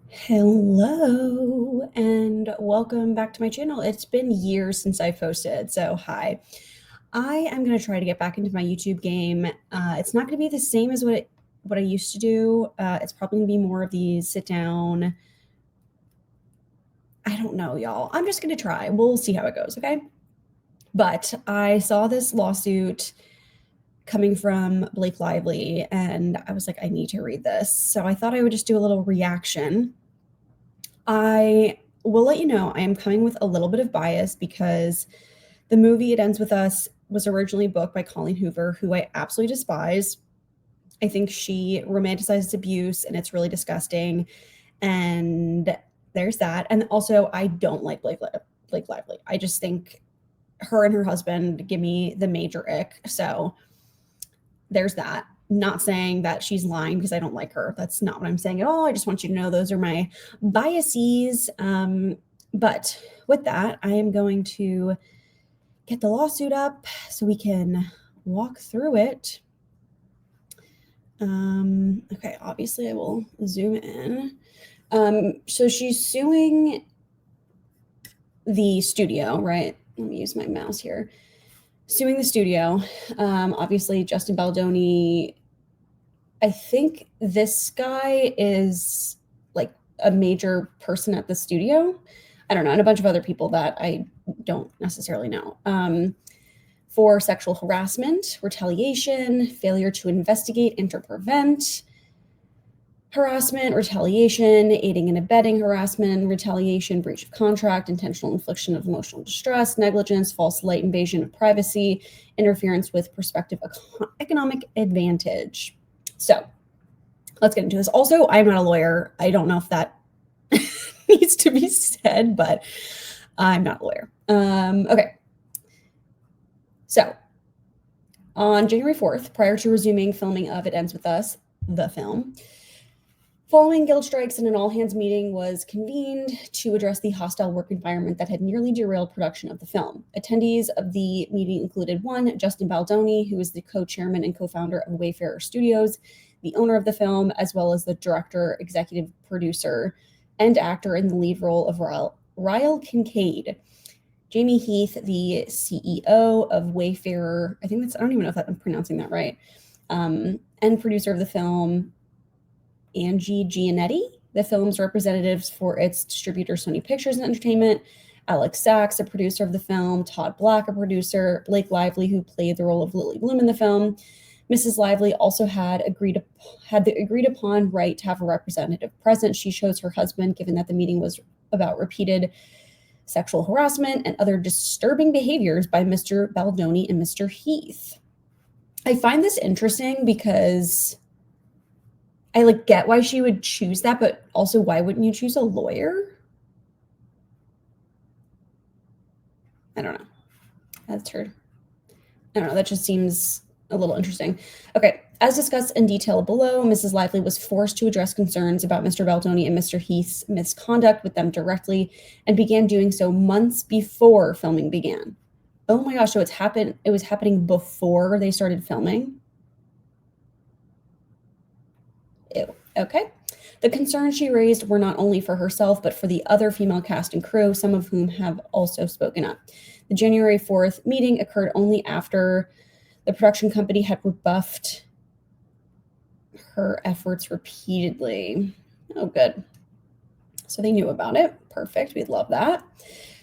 Hello and welcome back to my channel. It's been years since I posted, so hi. I am going to try to get back into my YouTube game. It's not going to be the same as what I used to do. It's probably going to be more of these sit down. I don't know, y'all. I'm just going to try. We'll see how it goes, okay? But I saw this lawsuit coming from Blake Lively, and I was like, I need to read this. So I thought I would just do a little reaction. I will let you know I am coming with a little bit of bias because the movie It Ends With Us was originally booked by Colleen Hoover, who I absolutely despise. I think she romanticizes abuse and it's really disgusting. And there's that. And also, I don't like Blake Lively. I just think her and her husband give me the major ick. So there's that. Not saying that she's lying because I don't like her. That's not what I'm saying at all. I just want you to know those are my biases. But with that, I am going to get the lawsuit up so we can walk through it. Okay, obviously I will zoom in. So she's suing the studio, right? Let me use my mouse here. Suing the studio. Obviously, Justin Baldoni. I think this guy is like a major person at the studio. I don't know, and a bunch of other people that I don't necessarily know. For sexual harassment, retaliation, failure to investigate and to prevent harassment, retaliation, aiding and abetting harassment, retaliation, breach of contract, intentional infliction of emotional distress, negligence, false light invasion of privacy, interference with prospective economic advantage. So let's get into this. Also, I'm not a lawyer. I don't know if that needs to be said, but I'm not a lawyer. Okay. So on January 4th, prior to resuming filming of It Ends With Us, the film, following guild strikes and an all-hands meeting was convened to address the hostile work environment that had nearly derailed production of the film. Attendees of the meeting included one, Justin Baldoni, who is the co-chairman and co-founder of Wayfarer Studios, the owner of the film, as well as the director, executive producer, and actor in the lead role of Ryle Kincaid. Jamie Heath, the CEO of Wayfarer, I don't even know if I'm pronouncing that right, and producer of the film, Angie Giannetti, the film's representatives for its distributor, Sony Pictures and Entertainment, Alex Sachs, a producer of the film, Todd Black, a producer, Blake Lively, who played the role of Lily Bloom in the film. Mrs. Lively also had the agreed upon right to have a representative present. She chose her husband, given that the meeting was about repeated sexual harassment and other disturbing behaviors by Mr. Baldoni and Mr. Heath. I find this interesting because I get why she would choose that, but also why wouldn't you choose a lawyer? I don't know. That's her. I don't know. That just seems a little interesting. Okay. As discussed in detail below, Mrs. Lively was forced to address concerns about Mr. Baldoni and Mr. Heath's misconduct with them directly and began doing so months before filming began. Oh my gosh, so it was happening before they started filming? Ew. Okay. The concerns she raised were not only for herself, but for the other female cast and crew, some of whom have also spoken up. The January 4th meeting occurred only after the production company had rebuffed her efforts repeatedly. Oh, good. So they knew about it. Perfect. We'd love that.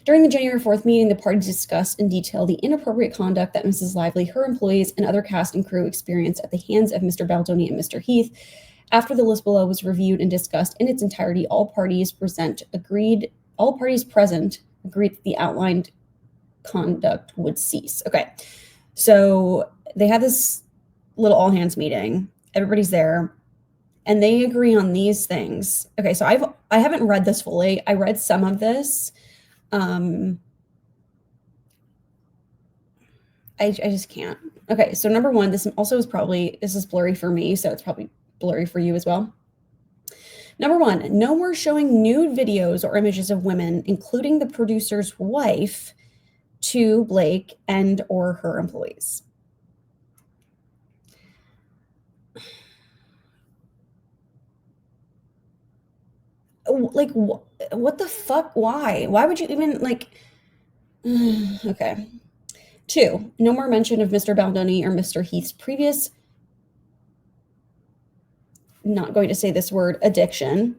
During the January 4th meeting, the parties discussed in detail the inappropriate conduct that Mrs. Lively, her employees, and other cast and crew experienced at the hands of Mr. Baldoni and Mr. Heath. After the list below was reviewed and discussed in its entirety, all parties present agreed that the outlined conduct would cease. Okay. So they had this little all hands meeting. Everybody's there and they agree on these things. Okay, so I haven't read this fully. I read some of this. I just can't. Okay, so number one, this is blurry for me, so it's probably blurry for you as well. Number one, no more showing nude videos or images of women, including the producer's wife, to Blake and or her employees. like, what the fuck? Why would you even, like, okay. 2, no more mention of Mr. Baldoni or Mr. Heath's previous, not going to say this word, addiction,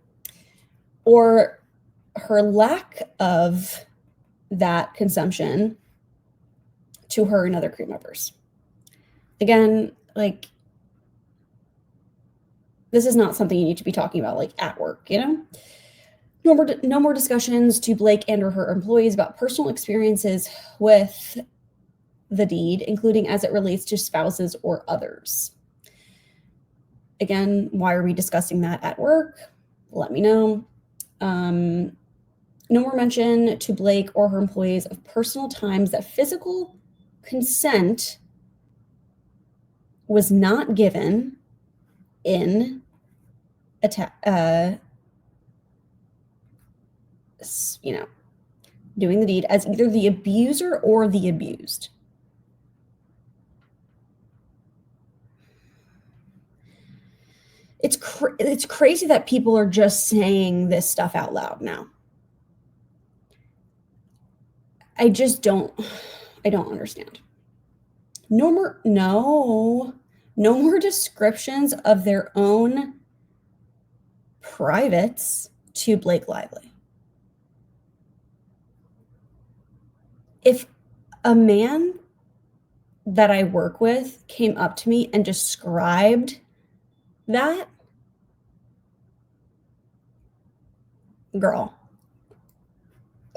or her lack of that consumption to her and other crew members. Again, like, this is not something you need to be talking about, like, at work, you know? No more discussions to Blake and or her employees about personal experiences with the deed, including as it relates to spouses or others. Again, why are we discussing that at work? Let me know. No more mention to Blake or her employees of personal times that physical consent was not given in doing the deed as either the abuser or the abused. It's crazy that people are just saying this stuff out loud now. I don't understand. No more descriptions of their own privates to Blake Lively. If a man that I work with came up to me and described that, girl,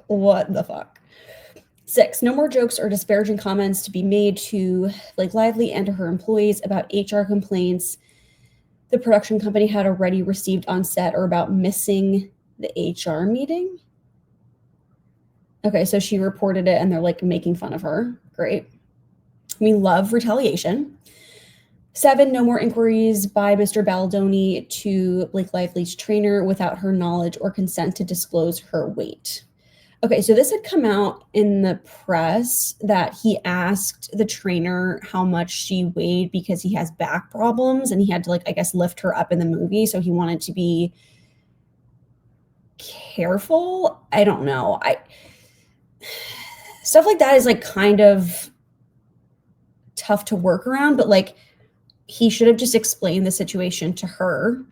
what the fuck? 6, no more jokes or disparaging comments to be made to Blake Lively and to her employees about HR complaints the production company had already received on set or about missing the HR meeting. Okay, so she reported it and they're like making fun of her. Great. We love retaliation. 7, no more inquiries by Mr. Baldoni to Blake Lively's trainer without her knowledge or consent to disclose her weight. Okay, so this had come out in the press that he asked the trainer how much she weighed because he has back problems and he had to, like, I guess, lift her up in the movie. So he wanted to be careful. I don't know. Stuff like that is like kind of tough to work around, but like he should have just explained the situation to her.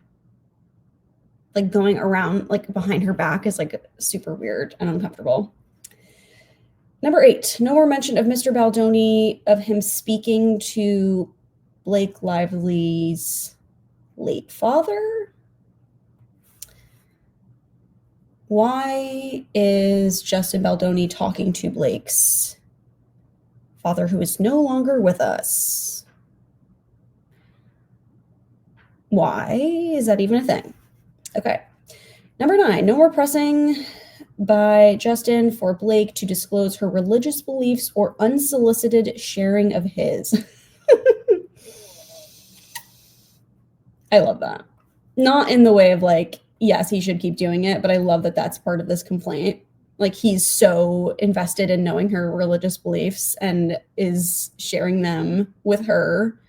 Like going around like behind her back is like super weird and uncomfortable. Number 8, no more mention of Mr. Baldoni, of him speaking to Blake Lively's late father. Why is Justin Baldoni talking to Blake's father, who is no longer with us? Why is that even a thing? Okay. Number 9, no more pressing by Justin for Blake to disclose her religious beliefs or unsolicited sharing of his. I love that. Not in the way of like, yes, he should keep doing it, but I love that that's part of this complaint. Like he's so invested in knowing her religious beliefs and is sharing them with her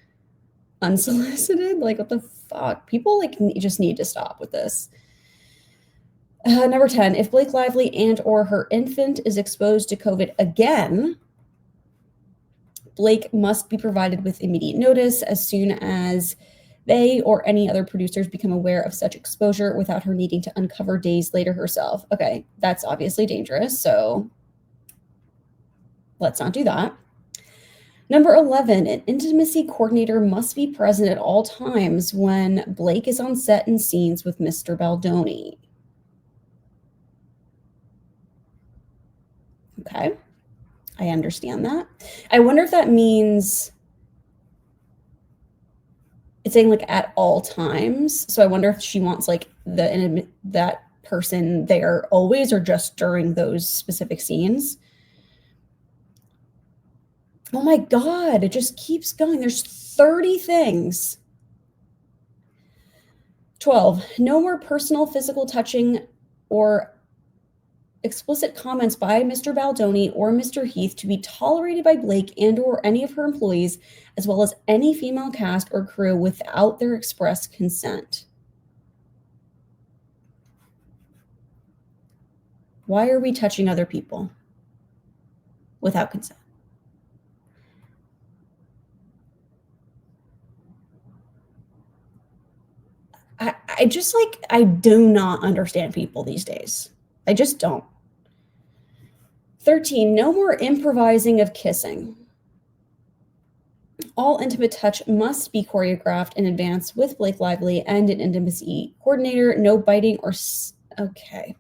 unsolicited. Like, what the fuck? People like just need to stop with this. Number 10, if Blake Lively and or her infant is exposed to COVID again, Blake must be provided with immediate notice as soon as they or any other producers become aware of such exposure without her needing to uncover days later herself. Okay, that's obviously dangerous, so let's not do that. Number 11, an intimacy coordinator must be present at all times when Blake is on set and scenes with Mr. Baldoni. Okay, I understand that. I wonder if that means it's saying like at all times. So I wonder if she wants like that person there always or just during those specific scenes. Oh my God, it just keeps going. There's 30 things. 12, no more personal physical touching or explicit comments by Mr. Baldoni or Mr. Heath to be tolerated by Blake and or any of her employees, as well as any female cast or crew without their express consent. Why are we touching other people without consent? I just like, I do not understand people these days. I just don't. 13, no more improvising of kissing. All intimate touch must be choreographed in advance with Blake Lively and an intimacy coordinator. No biting or okay.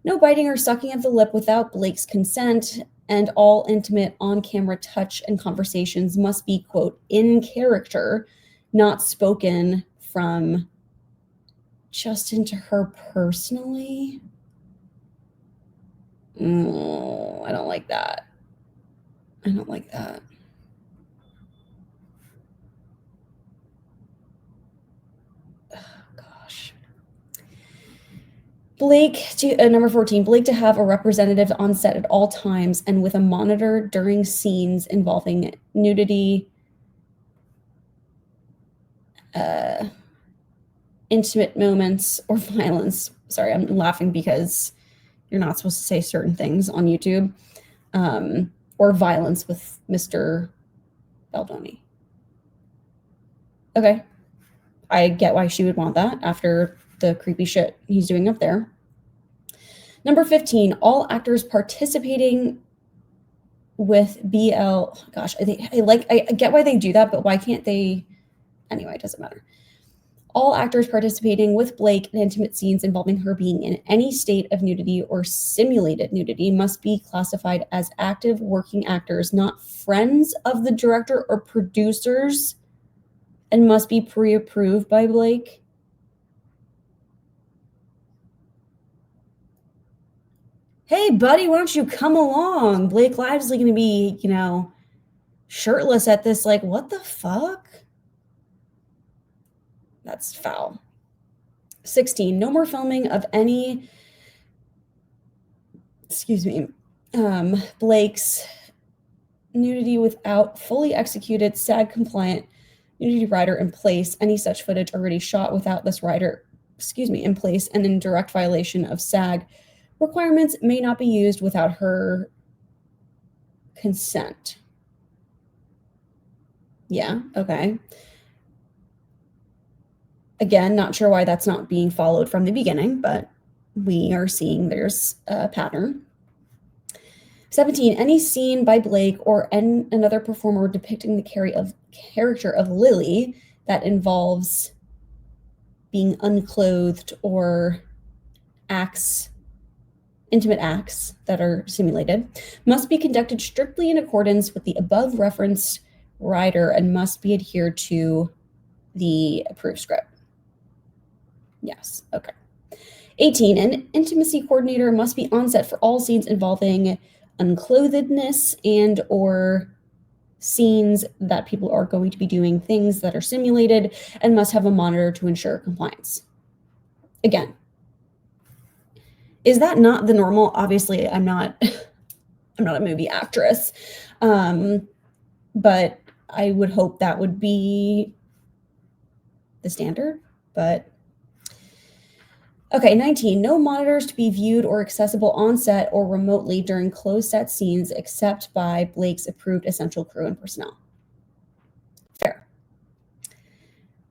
No biting or sucking of the lip without Blake's consent, and all intimate on-camera touch and conversations must be, quote, in character, not spoken from Justin to her personally. I don't like that. I don't like that. Gosh. Number 14, Blake to have a representative on set at all times and with a monitor during scenes involving nudity, intimate moments, or violence. Sorry, I'm laughing because you're not supposed to say certain things on YouTube. Or violence with Mr. Baldoni. Okay. I get why she would want that after the creepy shit he's doing up there. Number 15, all actors participating with BL. Gosh, I get why they do that, but why can't they? Anyway, it doesn't matter. All actors participating with Blake in intimate scenes involving her being in any state of nudity or simulated nudity must be classified as active working actors, not friends of the director or producers, and must be pre-approved by Blake. Hey, buddy, why don't you come along? Blake Lively going to be, shirtless at this. Like, what the fuck? That's foul. 16, no more filming of any, Blake's nudity without fully executed SAG-compliant nudity rider in place. Any such footage already shot without this rider, in place and in direct violation of SAG requirements may not be used without her consent. Yeah, okay. Again, not sure why that's not being followed from the beginning, but we are seeing there's a pattern. 17, any scene by Blake or another performer depicting the character of Lily that involves being unclothed or intimate acts that are simulated, must be conducted strictly in accordance with the above referenced rider and must be adhered to the approved script. Yes, okay. 18, an intimacy coordinator must be on set for all scenes involving unclothedness and or scenes that people are going to be doing things that are simulated and must have a monitor to ensure compliance. Again, is that not the normal? Obviously, I'm not a movie actress, but I would hope that would be the standard, but okay, 19, no monitors to be viewed or accessible on set or remotely during closed set scenes except by Blake's approved essential crew and personnel. Fair.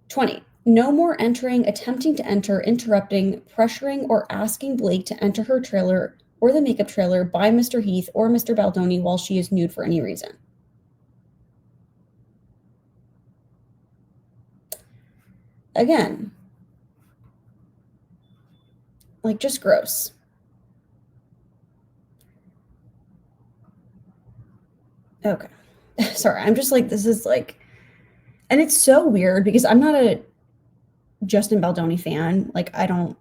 20, no more entering, attempting to enter, interrupting, pressuring, or asking Blake to enter her trailer or the makeup trailer by Mr. Heath or Mr. Baldoni while she is nude for any reason. Again, like, just gross. Okay. Sorry, I'm just like, this is like, and it's so weird because I'm not a Justin Baldoni fan. Like, I'm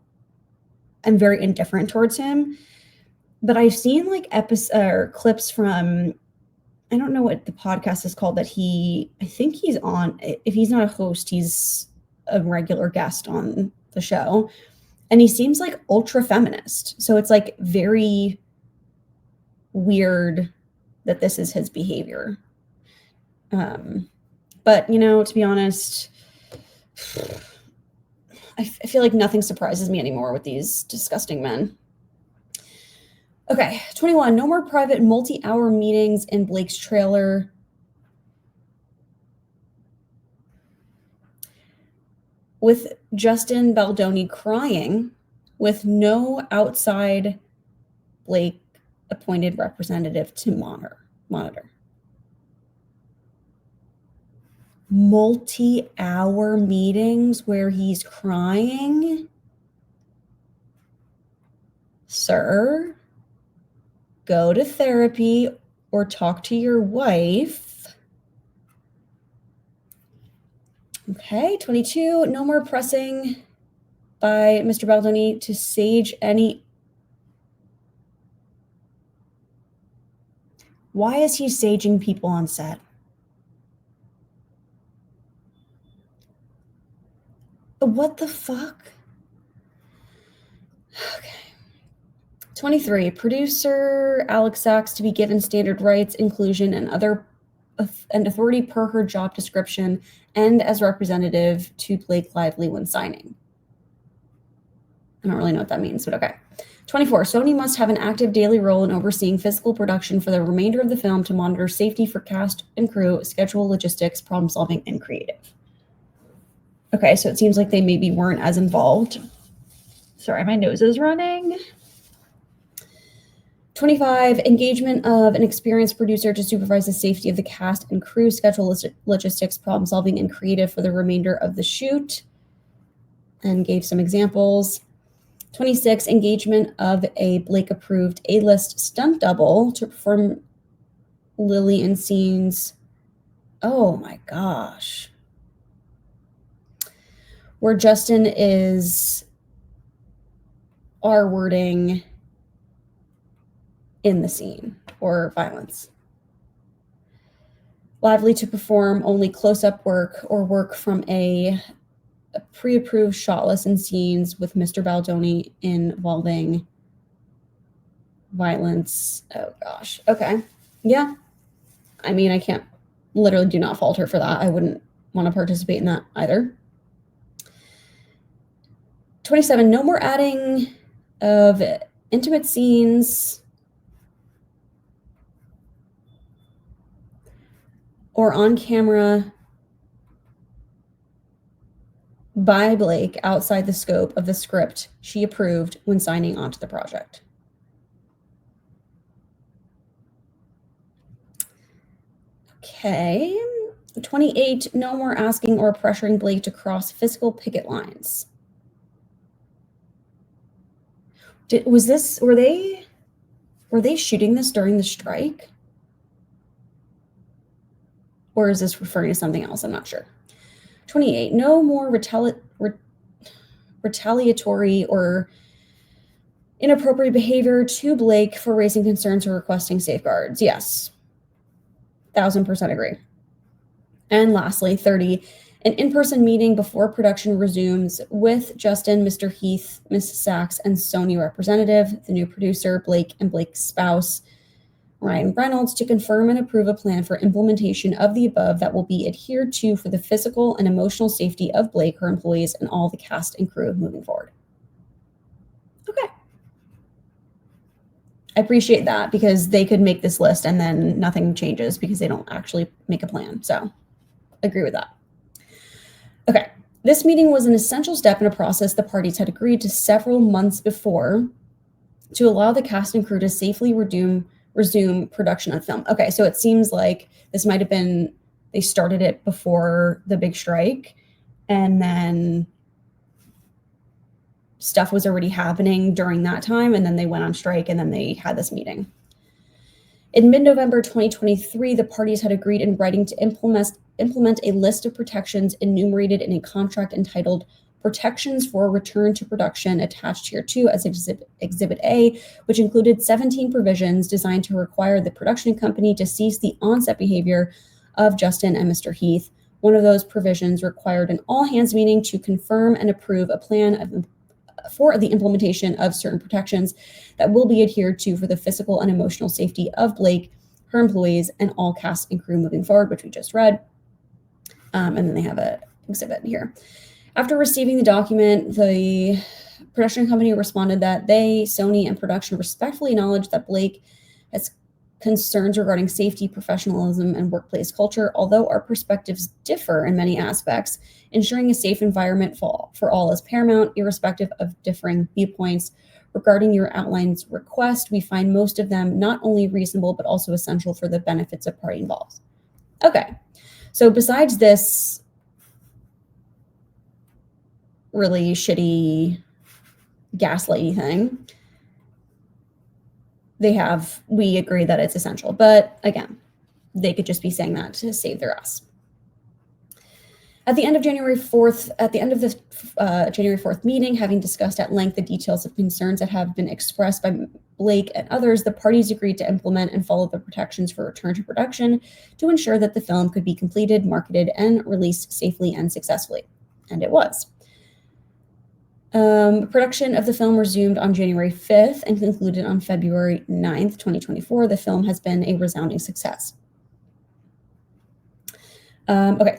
very indifferent towards him, but I've seen like clips from, I don't know what the podcast is called that I think he's on. If he's not a host, he's a regular guest on the show. And he seems like ultra feminist. So it's like very weird that this is his behavior. But, to be honest, I feel like nothing surprises me anymore with these disgusting men. Okay, 21, no more private multi-hour meetings in Blake's trailer. With Justin Baldoni crying with no outside Blake appointed representative to monitor. Multi-hour meetings where he's crying? Sir, go to therapy or talk to your wife. Okay, 22, no more pressing by Mr. Baldoni to sage any. Why is he saging people on set? What the fuck? Okay. 23, producer Alex Sachs to be given standard rights, inclusion, and authority per her job description and as representative to Blake Lively when signing. I don't really know what that means, but okay. 24, Sony must have an active daily role in overseeing physical production for the remainder of the film to monitor safety for cast and crew, schedule, logistics, problem solving, and creative. Okay, so it seems like they maybe weren't as involved. Sorry, my nose is running. 25, engagement of an experienced producer to supervise the safety of the cast and crew, schedule, logistics, problem solving, and creative for the remainder of the shoot, and gave some examples. 26, engagement of a Blake-approved A-list stunt double to perform Lily in scenes. Oh my gosh. Where Justin is R-wording in the scene or violence. Lively to perform only close-up work or work from a pre-approved shot list in scenes with Mr. Baldoni involving violence. Oh gosh. Okay. Yeah. I mean, I can't, literally do not fault her for that. I wouldn't want to participate in that either. 27, no more adding of intimate scenes or on camera by Blake outside the scope of the script she approved when signing onto the project. Okay. 28, no more asking or pressuring Blake to cross physical picket lines. Were they shooting this during the strike? Or is this referring to something else? I'm not sure. 28, no more retaliatory or inappropriate behavior to Blake for raising concerns or requesting safeguards. Yes. 1000% agree. And lastly, 30, an in-person meeting before production resumes with Justin, Mr. Heath, Ms. Sachs, and Sony representative, the new producer, Blake, and Blake's spouse, Ryan Reynolds, to confirm and approve a plan for implementation of the above that will be adhered to for the physical and emotional safety of Blake, her employees, and all the cast and crew moving forward. Okay. I appreciate that because they could make this list and then nothing changes because they don't actually make a plan. So agree with that. Okay. This meeting was an essential step in a process the parties had agreed to several months before to allow the cast and crew to safely resume production of film. Okay, so it seems like this might have been, they started it before the big strike and then stuff was already happening during that time and then they went on strike and then they had this meeting. In mid-November 2023, the parties had agreed in writing to implement a list of protections enumerated in a contract entitled Protections for Return to Production, attached here too as Exhibit A, which included 17 provisions designed to require the production company to cease the on-set behavior of Justin and Mr. Heath. One of those provisions required an all-hands meeting to confirm and approve a plan for the implementation of certain protections that will be adhered to for the physical and emotional safety of Blake, her employees, and all cast and crew moving forward, which we just read. And then they have an exhibit here. After receiving the document, the Production company responded that they, Sony, and production respectfully acknowledge that Blake has concerns regarding safety, professionalism, and workplace culture. Although our perspectives differ in many aspects, ensuring a safe environment for all is paramount, irrespective of differing viewpoints. Regarding your outline's request, we find most of them not only reasonable, but also essential for the benefits of party involved. Okay, so besides this really shitty gaslighty thing, we agree that it's essential. But again, they could just be saying that to save their ass. At the end of the January 4th meeting, having discussed at length the details of concerns that have been expressed by Blake and others, the parties agreed to implement and follow the protections for return to production to ensure that the film could be completed, marketed, and released safely and successfully. And it was. Production of the film resumed on January 5th and concluded on February 9th, 2024. The film has been a resounding success.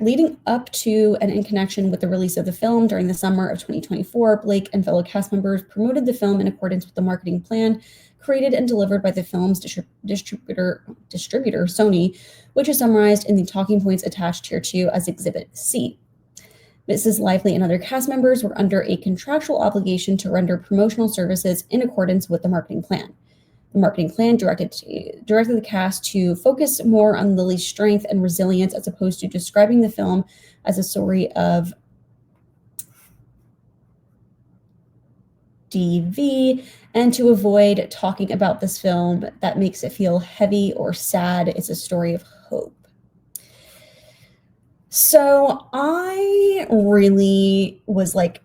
Leading up to and in connection with the release of the film during the summer of 2024, Blake and fellow cast members promoted the film in accordance with the marketing plan created and delivered by the film's distributor Sony, which is summarized in the talking points attached here to as Exhibit C. Mrs. Lively and other cast members were under a contractual obligation to render promotional services in accordance with the marketing plan. The marketing plan directed the cast to focus more on Lily's strength and resilience as opposed to describing the film as a story of DV, and to avoid talking about this film that makes it feel heavy or sad. It's a story of hope. So I really was like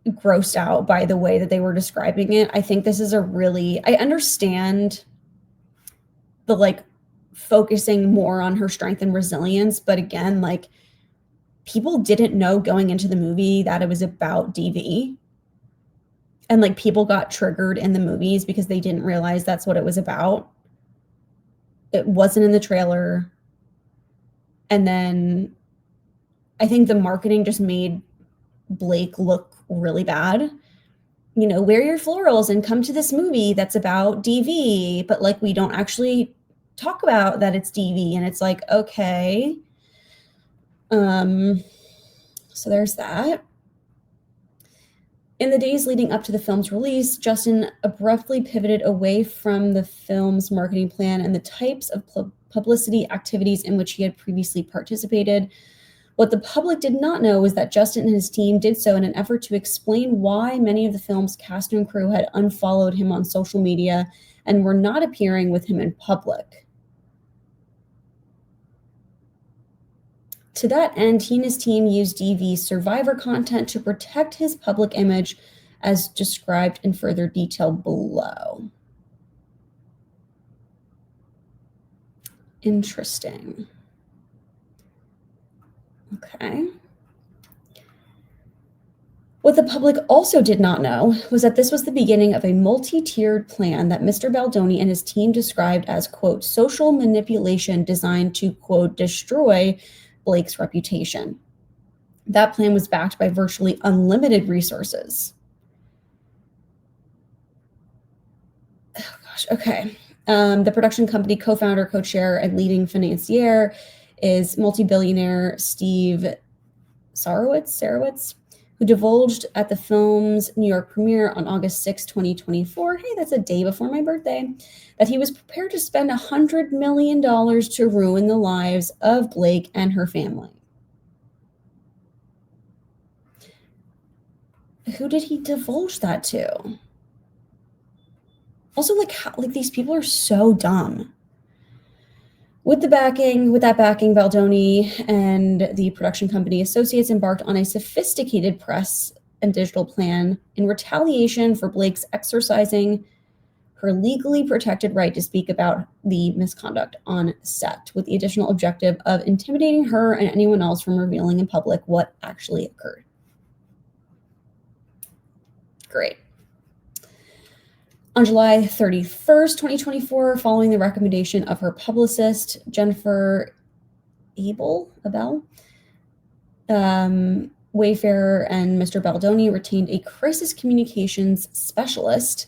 grossed out by the way that they were describing it. I think this is I understand the like focusing more on her strength and resilience, but again, like people didn't know going into the movie that it was about DV. And like people got triggered in the movies because they didn't realize that's what it was about. It wasn't in the trailer. And then I think the marketing just made Blake look really bad. You know, wear your florals and come to this movie that's about DV, but like we don't actually talk about that it's DV. And it's like, okay. So there's that. In the days leading up to the film's release, Justin abruptly pivoted away from the film's marketing plan and the types of publicity activities in which he had previously participated. What the public did not know was that Justin and his team did so in an effort to explain why many of the film's cast and crew had unfollowed him on social media and were not appearing with him in public. To that end, he and his team used DV's survivor content to protect his public image, as described in further detail below. Interesting. Okay. What the public also did not know was that this was the beginning of a multi-tiered plan that Mr. Baldoni and his team described as, quote, social manipulation designed to, quote, destroy Blake's reputation. That plan was backed by virtually unlimited resources. Oh gosh, okay. The production company co-founder, co-chair, and leading financier is multi-billionaire Steve Sarowitz, who divulged at the film's New York premiere on August 6, 2024, hey, that's a day before my birthday, that he was prepared to spend $100 million to ruin the lives of Blake and her family. Who did he divulge that to? Also, like these people are so dumb. With that backing, Baldoni and the production company associates embarked on a sophisticated press and digital plan in retaliation for Blake's exercising her legally protected right to speak about the misconduct on set, with the additional objective of intimidating her and anyone else from revealing in public what actually occurred. Great. On July 31st, 2024, following the recommendation of her publicist, Jennifer Abel, Wayfarer and Mr. Baldoni retained a crisis communications specialist,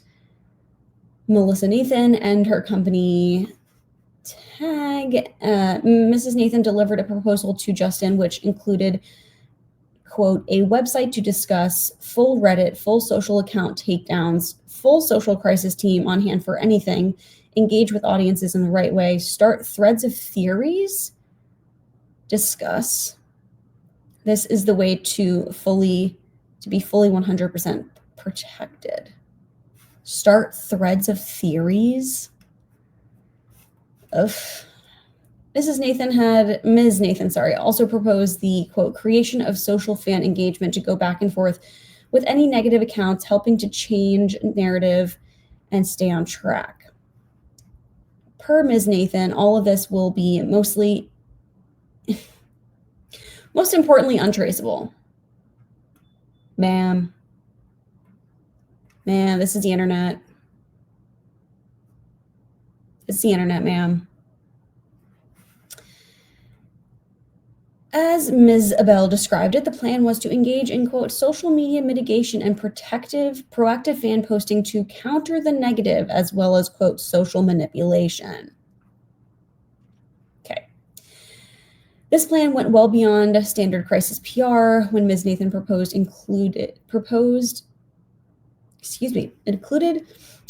Melissa Nathan, and her company Tag. Mrs. Nathan delivered a proposal to Justin, which included, quote, a website to discuss, full Reddit, full social account takedowns, full social crisis team on hand for anything, engage with audiences in the right way, start threads of theories, discuss. This is the way to be fully 100% protected. Start threads of theories. Ms. Nathan, also proposed the, quote, creation of social fan engagement to go back and forth with any negative accounts, helping to change narrative and stay on track. Per Ms. Nathan, all of this will be most importantly, untraceable. Ma'am, this is the internet. It's the internet, ma'am. As Ms. Abel described it, the plan was to engage in, quote, social media mitigation and proactive fan posting to counter the negative, as well as, quote, social manipulation. Okay. This plan went well beyond standard crisis PR when Ms. Nathan included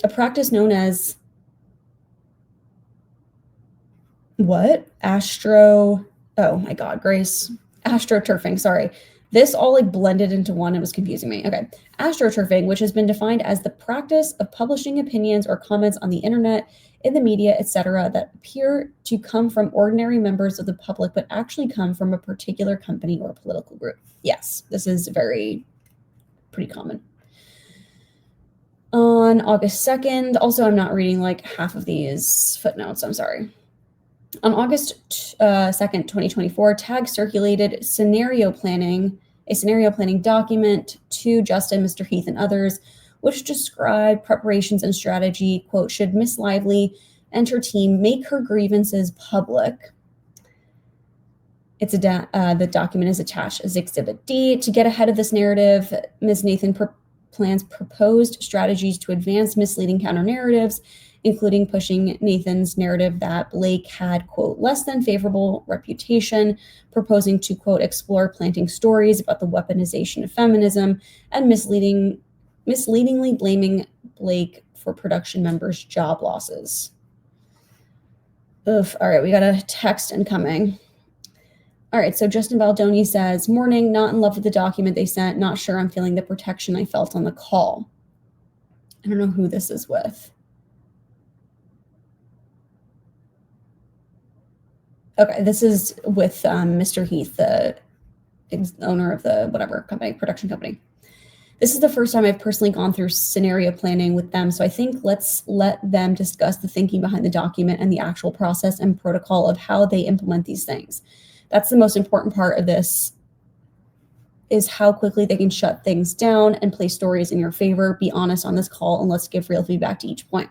a practice known as astroturfing. Sorry. This all blended into one. It was confusing me. Okay. Astroturfing, which has been defined as the practice of publishing opinions or comments on the internet, in the media, etc., that appear to come from ordinary members of the public, but actually come from a particular company or political group. Yes, this is pretty common. On August 2nd, also, I'm not reading half of these footnotes. I'm sorry. On August 2nd, 2024, Tag circulated a scenario planning document to Justin, Mr. Heath, and others, which described preparations and strategy, quote, should Miss Lively and her team make her grievances public. The document is attached as Exhibit D. To get ahead of this narrative, Ms. Nathan plans proposed strategies to advance misleading counter-narratives, including pushing Nathan's narrative that Blake had, quote, less than favorable reputation, proposing to, quote, explore planting stories about the weaponization of feminism, and misleadingly blaming Blake for production members' job losses. Oof. All right, we got a text incoming. All right, so Justin Baldoni says, morning, not in love with the document they sent, not sure I'm feeling the protection I felt on the call. I don't know who this is with. Okay, this is with Mr. Heath, the owner of the production company. This is the first time I've personally gone through scenario planning with them, so I think let's let them discuss the thinking behind the document and the actual process and protocol of how they implement these things. That's the most important part of this, is how quickly they can shut things down and play stories in your favor. Be honest on this call, and let's give real feedback to each point.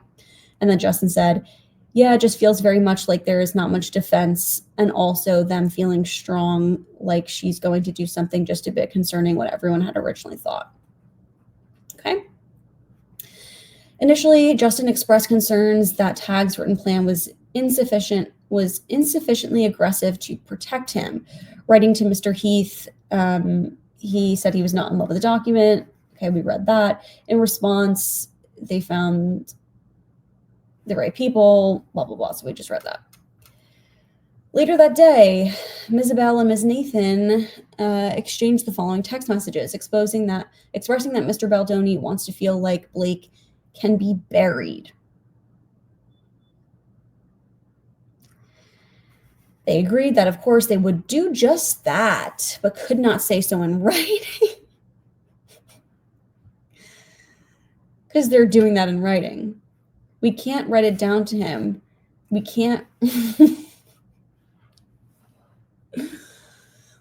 And then Justin said, yeah, it just feels very much like there is not much defense, and also them feeling strong, like she's going to do something just a bit concerning what everyone had originally thought. Okay. Initially, Justin expressed concerns that Tag's written plan was insufficiently aggressive to protect him. Writing to Mr. Heath, he said he was not in love with the document. Okay, we read that. In response, they found the right people, blah, blah, blah. So we just read that. Later that day, Ms. Abel and Ms. Nathan exchanged the following text messages, expressing that Mr. Baldoni wants to feel like Blake can be buried. They agreed that, of course, they would do just that, but could not say so in writing. Because they're doing that in writing. We can't write it down to him. We can't.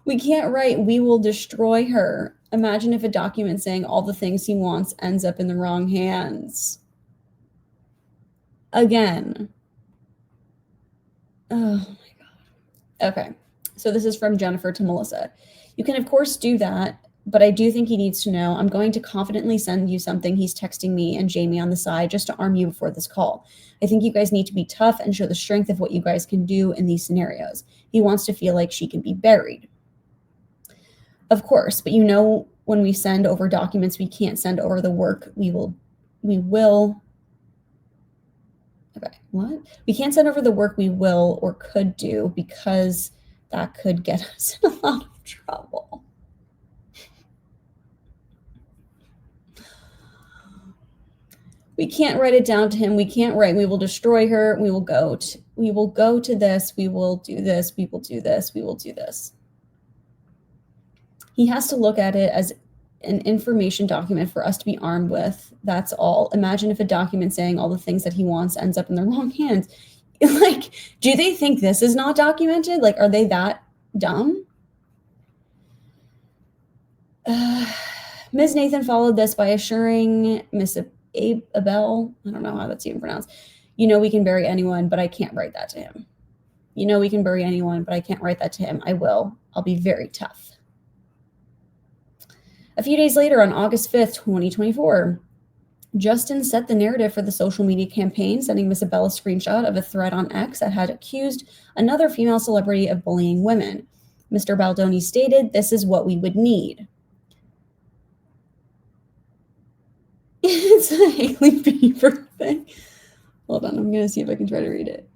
We can't write, we will destroy her. Imagine if a document saying all the things he wants ends up in the wrong hands. Again. Oh my God. Okay. So this is from Jennifer to Melissa. You can, of course, do that, but I do think he needs to know. I'm going to confidently send you something he's texting me and Jamie on the side just to arm you before this call. I think you guys need to be tough and show the strength of what you guys can do in these scenarios. He wants to feel like she can be buried. Of course, but when we send over documents, we can't send over the work we will. Okay, what? We can't send over the work we will or could do because that could get us in a lot of trouble. We can't write it down to him. We can't write, we will destroy her. We will go to this. We will do this. We will do this. We will do this. He has to look at it as an information document for us to be armed with. That's all. Imagine if a document saying all the things that he wants ends up in the wrong hands. Like, do they think this is not documented? Like, are they that dumb? Ms. Nathan followed this by assuring Miss Abel, I don't know how that's even pronounced, we can bury anyone, but I can't write that to him. We can bury anyone, but I can't write that to him. I will. I'll be very tough. A few days later, on August 5th, 2024, Justin set the narrative for the social media campaign, sending Miss Abel a screenshot of a thread on X that had accused another female celebrity of bullying women. Mr. Baldoni stated, "This is what we would need." It's a Hailey Bieber thing. Hold on, I'm going to see if I can try to read it.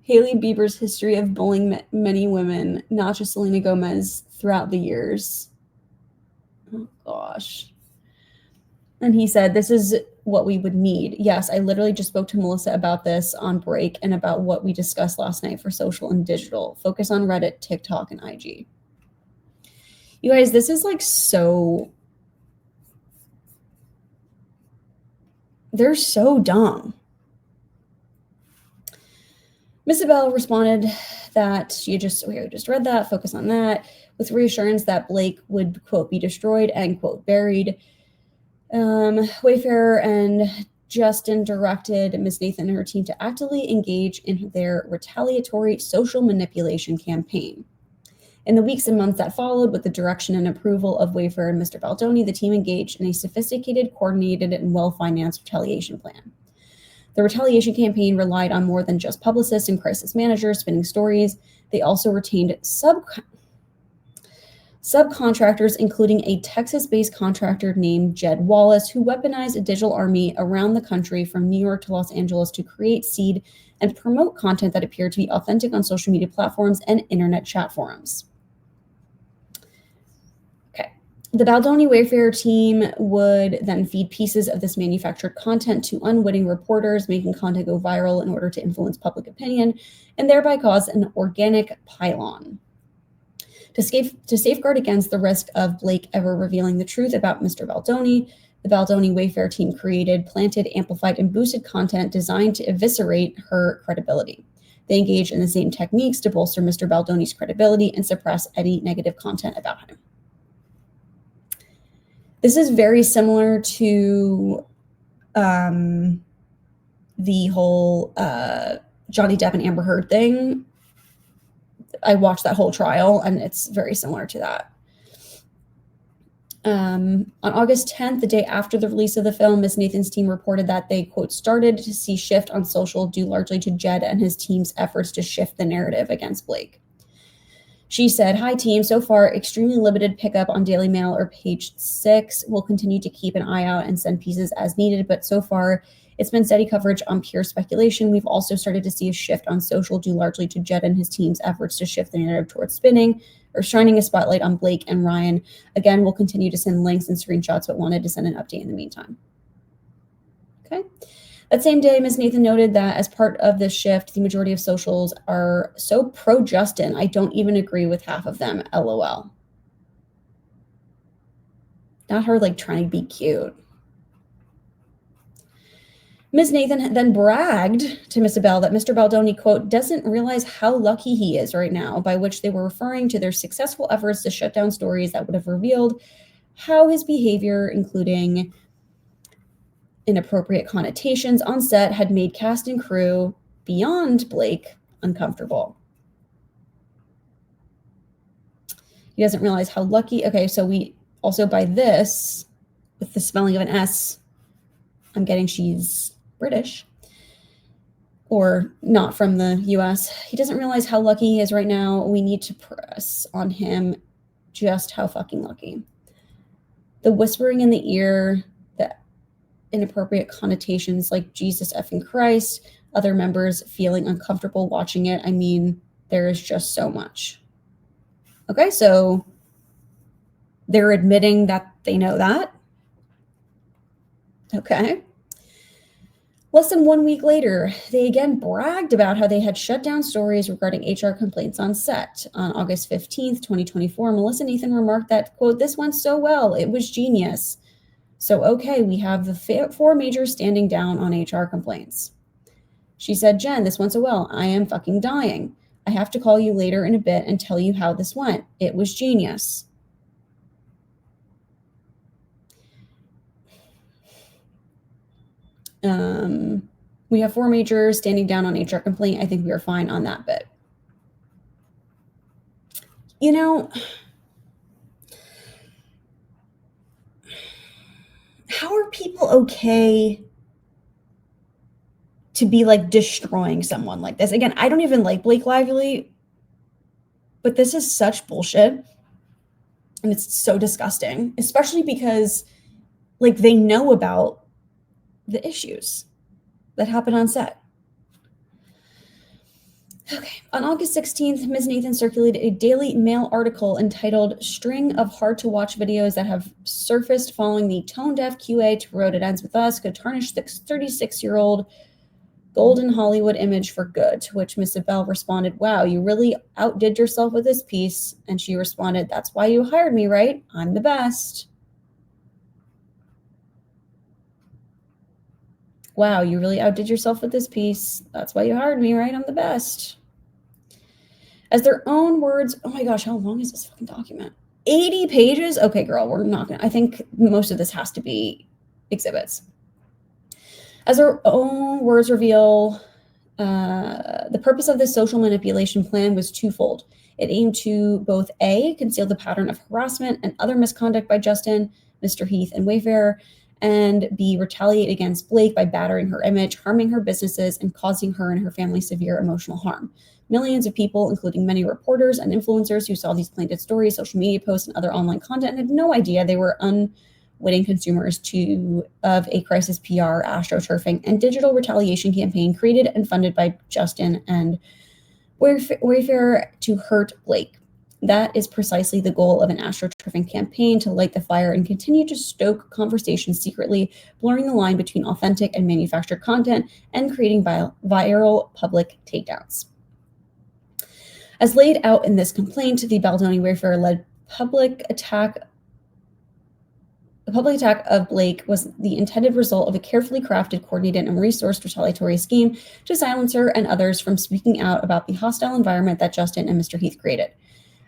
Hailey Bieber's history of bullying many women, not just Selena Gomez, throughout the years. Oh, gosh. And he said, "This is what we would need." Yes, I literally just spoke to Melissa about this on break and about what we discussed last night for social and digital. Focus on Reddit, TikTok, and IG. You guys, this is like so... They're so dumb. Miss Abel responded that we just read that, focus on that, with reassurance that Blake would, quote, be destroyed, end quote, buried. Wayfarer and Justin directed Miss Nathan and her team to actively engage in their retaliatory social manipulation campaign. In the weeks and months that followed, with the direction and approval of Wayfarer and Mr. Baldoni, the team engaged in a sophisticated, coordinated, and well-financed retaliation plan. The retaliation campaign relied on more than just publicists and crisis managers spinning stories. They also retained subcontractors, including a Texas-based contractor named Jed Wallace, who weaponized a digital army around the country from New York to Los Angeles to create, seed, and promote content that appeared to be authentic on social media platforms and internet chat forums. The Baldoni Wayfarer team would then feed pieces of this manufactured content to unwitting reporters, making content go viral in order to influence public opinion and thereby cause an organic pylon. To safeguard against the risk of Blake ever revealing the truth about Mr. Baldoni, the Baldoni Wayfarer team created, planted, amplified, and boosted content designed to eviscerate her credibility. They engaged in the same techniques to bolster Mr. Baldoni's credibility and suppress any negative content about him. This is very similar to the whole Johnny Depp and Amber Heard thing. I watched that whole trial, and it's very similar to that. On August 10th, the day after the release of the film, Miss Nathan's team reported that they, quote, started to see shift on social due largely to Jed and his team's efforts to shift the narrative against Blake. She said, "Hi, team. So far, extremely limited pickup on Daily Mail or Page 6. We'll continue to keep an eye out and send pieces as needed, but so far, it's been steady coverage on pure speculation. We've also started to see a shift on social due largely to Jed and his team's efforts to shift the narrative towards spinning or shining a spotlight on Blake and Ryan. Again, we'll continue to send links and screenshots, but wanted to send an update in the meantime." Okay. That same day, Ms. Nathan noted that as part of this shift, the majority of socials are so pro-Justin, I don't even agree with half of them, LOL. Not her like trying to be cute. Ms. Nathan then bragged to Miss Abel that Mr. Baldoni, quote, doesn't realize how lucky he is right now, by which they were referring to their successful efforts to shut down stories that would have revealed how his behavior, including inappropriate connotations on set, had made cast and crew beyond Blake uncomfortable. He doesn't realize how lucky. Okay, so Also by this, with the spelling of an S, I'm getting she's British or not from the US. He doesn't realize how lucky he is right now. We need to press on him just how fucking lucky. The whispering in the ear, the inappropriate connotations like Jesus effing Christ, other members feeling uncomfortable watching it. I mean, there is just so much. Okay, so they're admitting that they know that. Okay. Less than 1 week later, they again bragged about how they had shut down stories regarding HR complaints on set. On August 15th, 2024, Melissa Nathan remarked that, quote, "This went so well, it was genius. So, okay, we have the 4 majors standing down on HR complaints." She said, "Jen, this went so well. I am fucking dying. I have to call you later in a bit and tell you how this went. It was genius." We have 4 majors standing down on HR complaint. I think we are fine on that bit. You know, how are people okay to be like destroying someone like this? Again, I don't even like Blake Lively, but this is such bullshit. And it's so disgusting, especially because like they know about the issues that happen on set. Okay. On August 16th, Ms. Nathan circulated a Daily Mail article entitled "String of Hard-to-Watch Videos That Have Surfaced Following the Tone-Deaf QA to Road It Ends With Us Could Tarnish the 36-year-old golden Hollywood image for good," to which Ms. Abel responded, "Wow, you really outdid yourself with this piece." And she responded, "That's why you hired me, right? I'm the best." "Wow, you really outdid yourself with this piece. That's why you hired me, right? I'm the best." As their own words, oh my gosh, how long is this fucking document? 80 pages? Okay, girl, we're not gonna, I think most of this has to be exhibits. As their own words reveal, the purpose of this social manipulation plan was twofold. It aimed to both A, conceal the pattern of harassment and other misconduct by Justin, Mr. Heath, and Wayfair, and B, retaliate against Blake by battering her image, harming her businesses, and causing her and her family severe emotional harm. Millions of people, including many reporters and influencers who saw these plaintiff stories, social media posts, and other online content, had no idea they were unwitting consumers of a crisis PR, astroturfing, and digital retaliation campaign created and funded by Justin and Wayfair to hurt Blake. That is precisely the goal of an astroturfing campaign: to light the fire and continue to stoke conversations secretly, blurring the line between authentic and manufactured content and creating viral public takedowns. As laid out in this complaint, the Baldoni Wayfair-led public attack of Blake was the intended result of a carefully crafted, coordinated, and resourced retaliatory scheme to silence her and others from speaking out about the hostile environment that Justin and Mr. Heath created.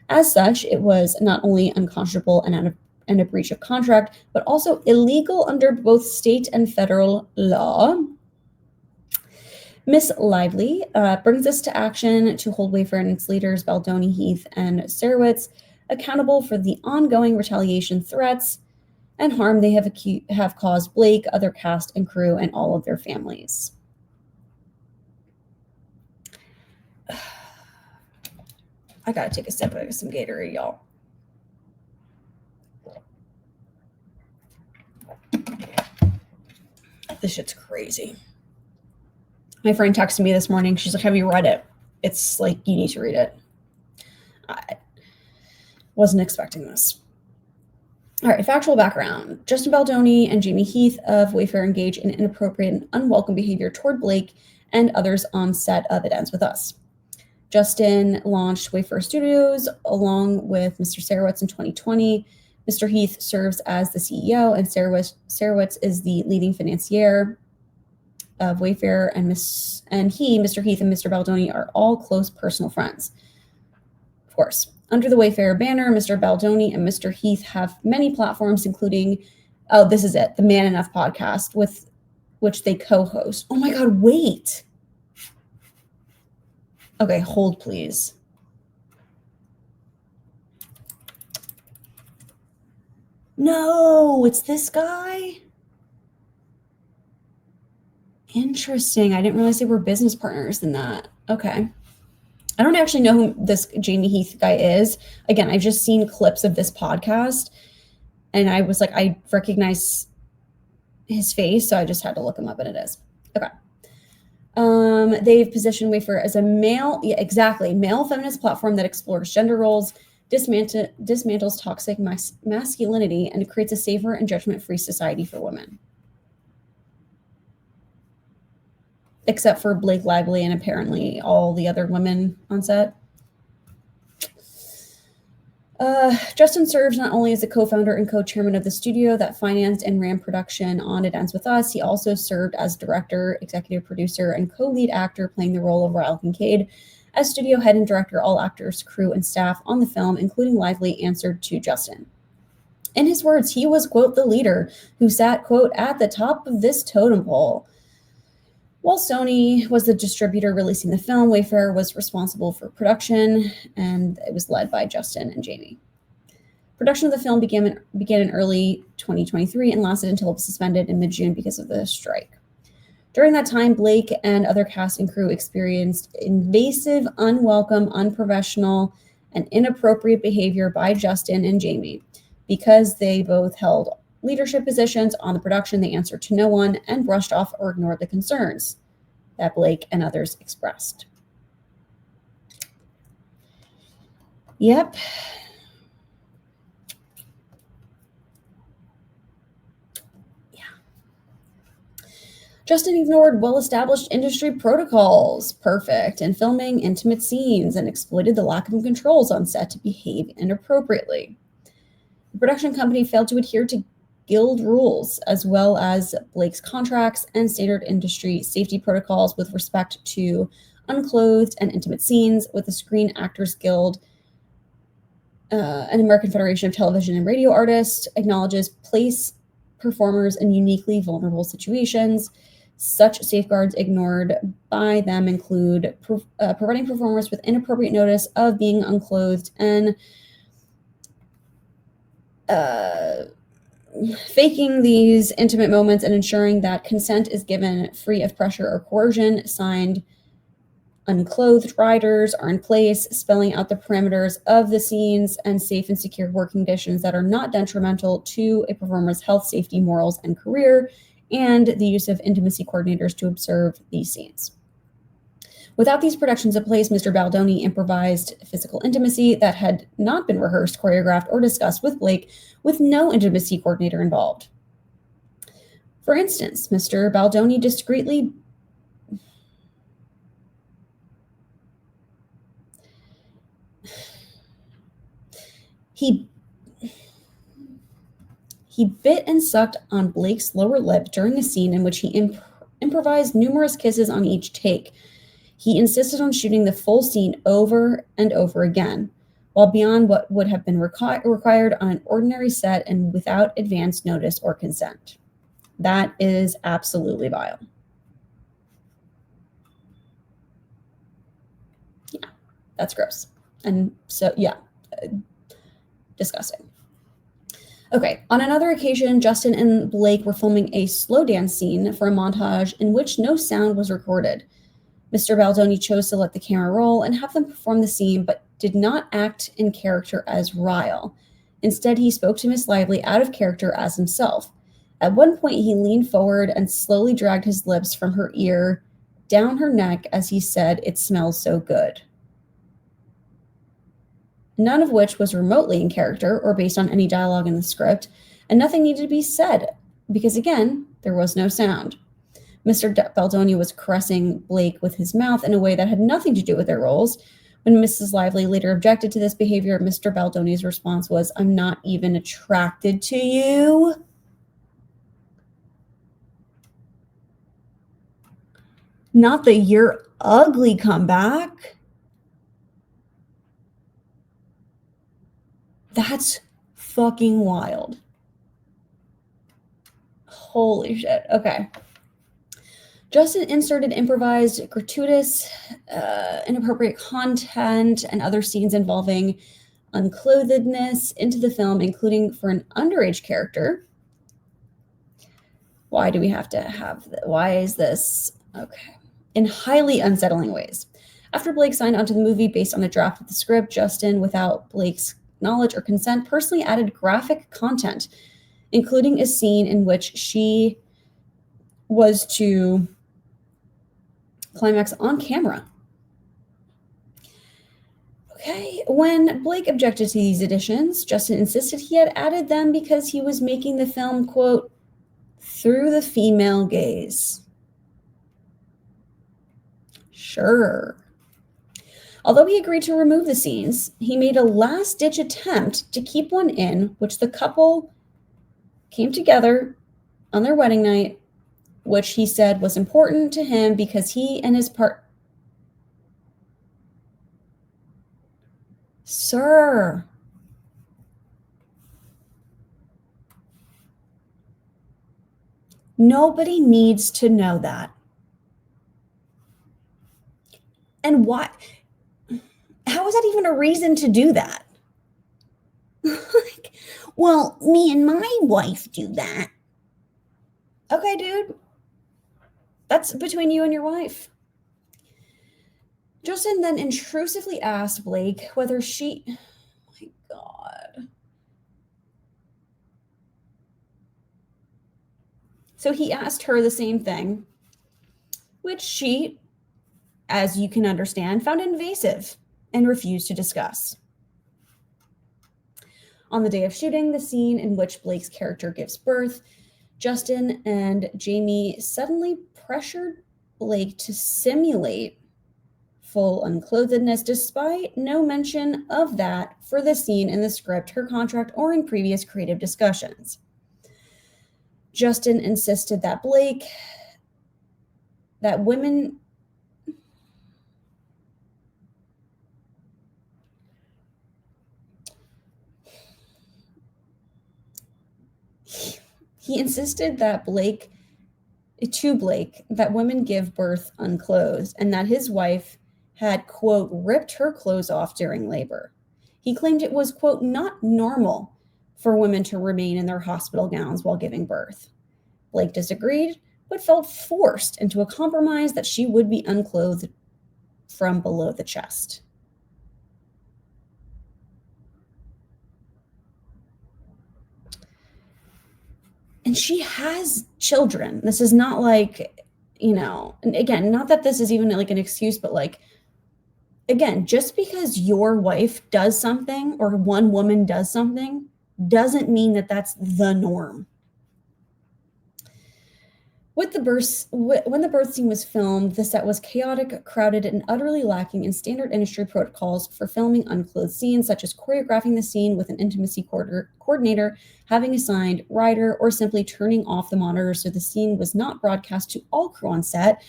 As such, it was not only unconscionable and a breach of contract, but also illegal under both state and federal law. Miss Lively brings us to action to hold Wayfair and its leaders, Baldoni, Heath, and Sarowitz, accountable for the ongoing retaliation, threats, and harm they have caused Blake, other cast and crew, and all of their families. I gotta take a sip of some Gatorade, y'all. This shit's crazy. My friend texted me this morning. She's like, "Have you read it? It's like, you need to read it." I wasn't expecting this. All right, factual background. Justin Baldoni and Jamie Heath of Wayfair engage in inappropriate and unwelcome behavior toward Blake and others on set of It Ends With Us. Justin launched Wayfair Studios along with Mr. Sarowitz in 2020. Mr. Heath serves as the CEO, and Sarowitz is the leading financier of Wayfair, and Mr. Heath and Mr. Baldoni are all close personal friends. Of course, under the Wayfair banner, Mr. Baldoni and Mr. Heath have many platforms, including, oh, this is it, the Man Enough podcast, with which they co-host. Oh my God, wait. Okay, hold please. No, it's this guy. Interesting. I didn't realize they were business partners in that. Okay. I don't actually know who this Jamie Heath guy is. Again, I've just seen clips of this podcast and I was like, I recognize his face, so I just had to look him up, and it is. Okay. They've positioned Wayfair as a male feminist platform that explores gender roles, dismantles toxic masculinity, and creates a safer and judgment-free society for women. Except for Blake Lively and apparently all the other women on set. Justin serves not only as a co-founder and co-chairman of the studio that financed and ran production on It Ends With Us, he also served as director, executive producer, and co-lead actor, playing the role of Ryle Kincaid. As studio head and director, all actors, crew, and staff on the film, including Lively, answered to Justin. In his words, he was, quote, the leader who sat, quote, at the top of this totem pole. While Sony was the distributor releasing the film, Wayfair was responsible for production, and it was led by Justin and Jamie. Production of the film began in early 2023 and lasted until it was suspended in mid-June because of the strike. During that time, Blake and other cast and crew experienced invasive, unwelcome, unprofessional, and inappropriate behavior by Justin and Jamie. Because they both held leadership positions on the production, they answered to no one and brushed off or ignored the concerns that Blake and others expressed. Yep. Yeah. Justin ignored well-established industry protocols, perfect, in filming intimate scenes, and exploited the lack of controls on set to behave inappropriately. The production company failed to adhere to guild rules, as well as Blake's contracts and standard industry safety protocols with respect to unclothed and intimate scenes, with the Screen Actors Guild, an American Federation of Television and Radio Artists, acknowledges place performers in uniquely vulnerable situations. Such safeguards ignored by them include providing performers with inappropriate notice of being unclothed and faking these intimate moments and ensuring that consent is given free of pressure or coercion. Signed, unclothed riders are in place, spelling out the parameters of the scenes and safe and secure work conditions that are not detrimental to a performer's health, safety, morals, and career, and the use of intimacy coordinators to observe these scenes. Without these protections in place, Mr. Baldoni improvised physical intimacy that had not been rehearsed, choreographed, or discussed with Blake, with no intimacy coordinator involved. For instance, Mr. Baldoni discreetly He bit and sucked on Blake's lower lip during a scene in which he improvised numerous kisses on each take. He insisted on shooting the full scene over and over again, while beyond what would have been required on an ordinary set and without advance notice or consent. That is absolutely vile. Yeah, that's gross. And so, yeah, disgusting. Okay, on another occasion, Justin and Blake were filming a slow dance scene for a montage in which no sound was recorded. Mr. Baldoni chose to let the camera roll and have them perform the scene, but did not act in character as Ryle. Instead, he spoke to Miss Lively out of character as himself. At one point, he leaned forward and slowly dragged his lips from her ear down her neck as he said, "It smells so good." None of which was remotely in character or based on any dialogue in the script, and nothing needed to be said because, again, there was no sound. Mr. Baldoni was caressing Blake with his mouth in a way that had nothing to do with their roles. When Mrs. Lively later objected to this behavior, Mr. Baldoni's response was, "I'm not even attracted to you." Not the "you're ugly" comeback. That's fucking wild. Holy shit. Okay. Justin inserted improvised, gratuitous, inappropriate content and other scenes involving unclothedness into the film, including for an underage character. Why do we have to have why is this? Okay. In highly unsettling ways. After Blake signed onto the movie based on a draft of the script, Justin, without Blake's knowledge or consent, personally added graphic content, including a scene in which she was to climax on camera. Okay, when Blake objected to these additions, Justin insisted he had added them because he was making the film, quote, through the female gaze. Sure. Although he agreed to remove the scenes, he made a last-ditch attempt to keep one in, which the couple came together on their wedding night, which he said was important to him because he and his Sir. Nobody needs to know that. And why? How is that even a reason to do that? Like, well, me and my wife do that. Okay, dude. That's between you and your wife. Justin then intrusively asked Blake whether she... Oh my God. So he asked her the same thing, which she, as you can understand, found invasive and refused to discuss. On the day of shooting the scene in which Blake's character gives birth, Justin and Jamie suddenly pressured Blake to simulate full unclothedness, despite no mention of that for the scene in the script, her contract, or in previous creative discussions. Justin insisted that women he insisted that Blake that women give birth unclothed and that his wife had, quote, ripped her clothes off during labor. He claimed it was, quote, not normal for women to remain in their hospital gowns while giving birth. Blake disagreed, but felt forced into a compromise that she would be unclothed from below the chest. And she has children. This is not like, and again, not that this is even like an excuse, but like, again, just because your wife does something or one woman does something doesn't mean that that's the norm. When the birth scene was filmed, the set was chaotic, crowded, and utterly lacking in standard industry protocols for filming unclothed scenes, such as choreographing the scene with an intimacy coordinator, having a signed writer, or simply turning off the monitor so the scene was not broadcast to all crew on set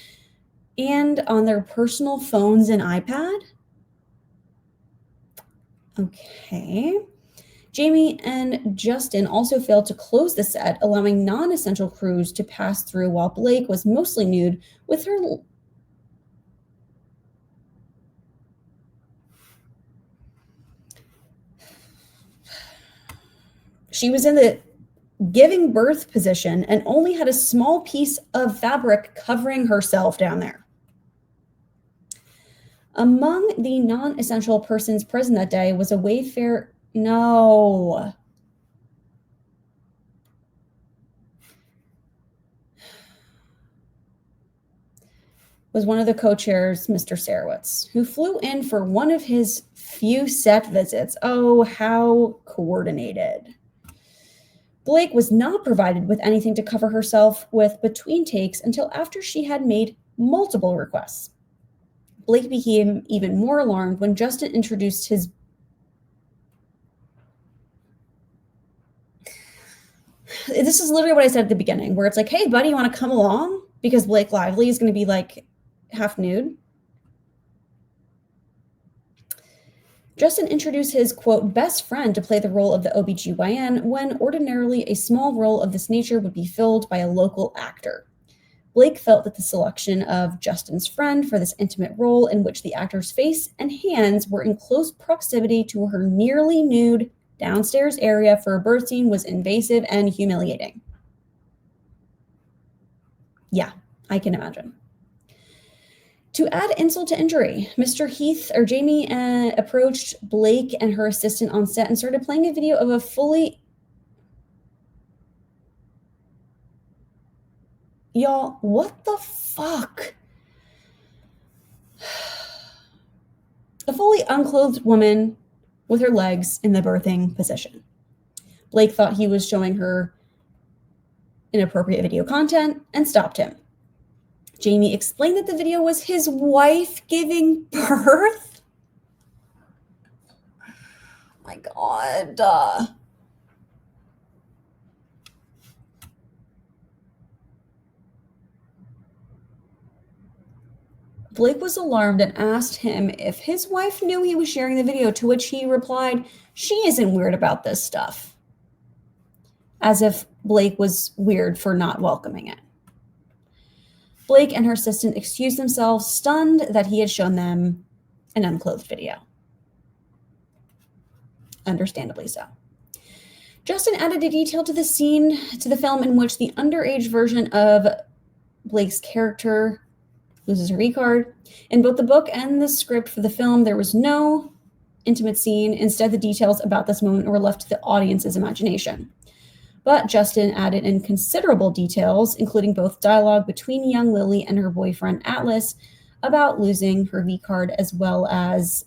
and on their personal phones and iPad. Okay. Jamie and Justin also failed to close the set, allowing non-essential crews to pass through while Blake was mostly nude with her... She was in the giving birth position and only had a small piece of fabric covering herself down there. Among the non-essential persons present that day was a Wayfair... No. Was one of the co-chairs, Mr. Sarowitz, who flew in for one of his few set visits. Oh, how coordinated. Blake was not provided with anything to cover herself with between takes until after she had made multiple requests. Blake became even more alarmed when Justin introduced his... This is literally what I said at the beginning, where it's like, hey, buddy, you want to come along? Because Blake Lively is going to be like half nude. Justin introduced his, quote, best friend to play the role of the OBGYN when ordinarily a small role of this nature would be filled by a local actor. Blake felt that the selection of Justin's friend for this intimate role, in which the actor's face and hands were in close proximity to her nearly nude downstairs area for a birth scene, was invasive and humiliating. Yeah, I can imagine. To add insult to injury, Mr. Heath or Jamie approached Blake and her assistant on set and started playing a video of a fully... Y'all, what the fuck? A fully unclothed woman with her legs in the birthing position. Blake thought he was showing her inappropriate video content and stopped him. Jamie explained that the video was his wife giving birth. My God. Blake was alarmed and asked him if his wife knew he was sharing the video, to which he replied, "She isn't weird about this stuff." As if Blake was weird for not welcoming it. Blake and her assistant excused themselves, stunned that he had shown them an unclothed video. Understandably so. Justin added a detail to the film in which the underage version of Blake's character loses her V-card. In both the book and the script for the film, there was no intimate scene. Instead, the details about this moment were left to the audience's imagination. But Justin added in considerable details, including both dialogue between young Lily and her boyfriend Atlas about losing her V-card, as well as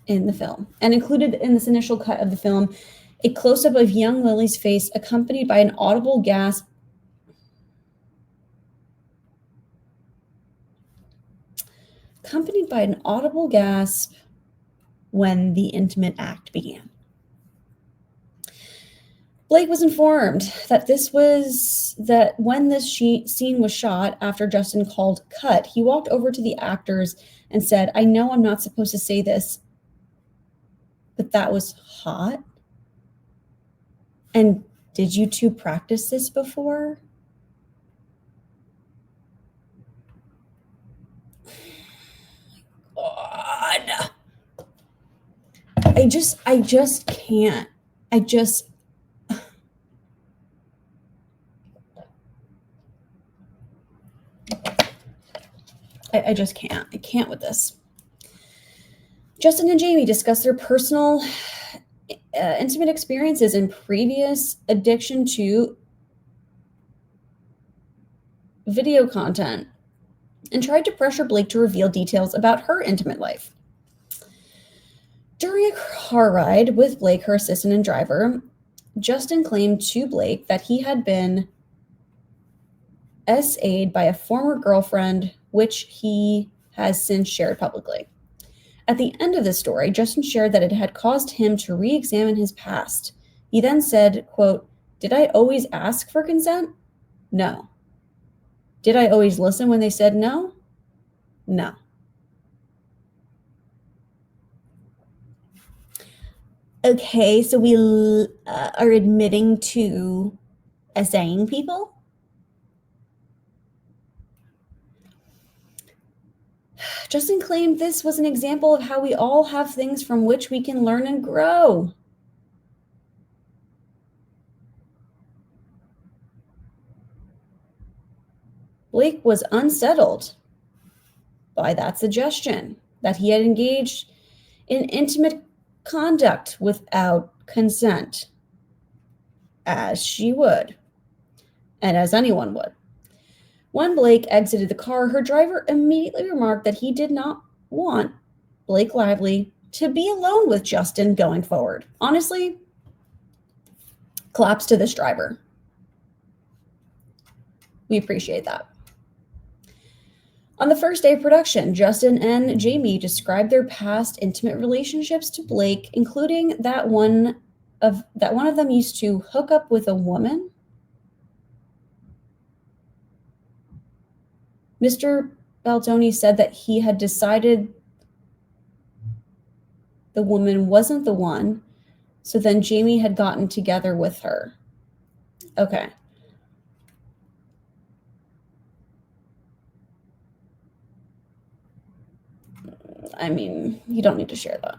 in the film. And included in this initial cut of the film, a close-up of young Lily's face accompanied by an audible gasp when the intimate act began. Blake was informed that when this scene was shot, after Justin called cut, he walked over to the actors and said, "I know I'm not supposed to say this, but that was hot. And did you two practice this before?" God. I just can't. I just can't. I can't with this. Justin and Jamie discussed their personal intimate experiences and previous addiction to video content, and tried to pressure Blake to reveal details about her intimate life. During a car ride with Blake, her assistant and driver, Justin claimed to Blake that he had been SA'd by a former girlfriend, which he has since shared publicly. At the end of the story, Justin shared that it had caused him to re-examine his past. He then said, quote, "Did I always ask for consent? No. Did I always listen when they said no? No." Okay, so we are admitting to SAing people? Justin claimed this was an example of how we all have things from which we can learn and grow. Blake was unsettled by that suggestion that he had engaged in intimate conduct without consent, as she would, and as anyone would. When Blake exited the car, her driver immediately remarked that he did not want Blake Lively to be alone with Justin going forward. Honestly, claps to this driver. We appreciate that. On the first day of production, Justin and Jamie described their past intimate relationships to Blake, including that one of them used to hook up with a woman. Mr. Baldoni said that he had decided the woman wasn't the one, so then Jamie had gotten together with her. Okay. I mean, you don't need to share that.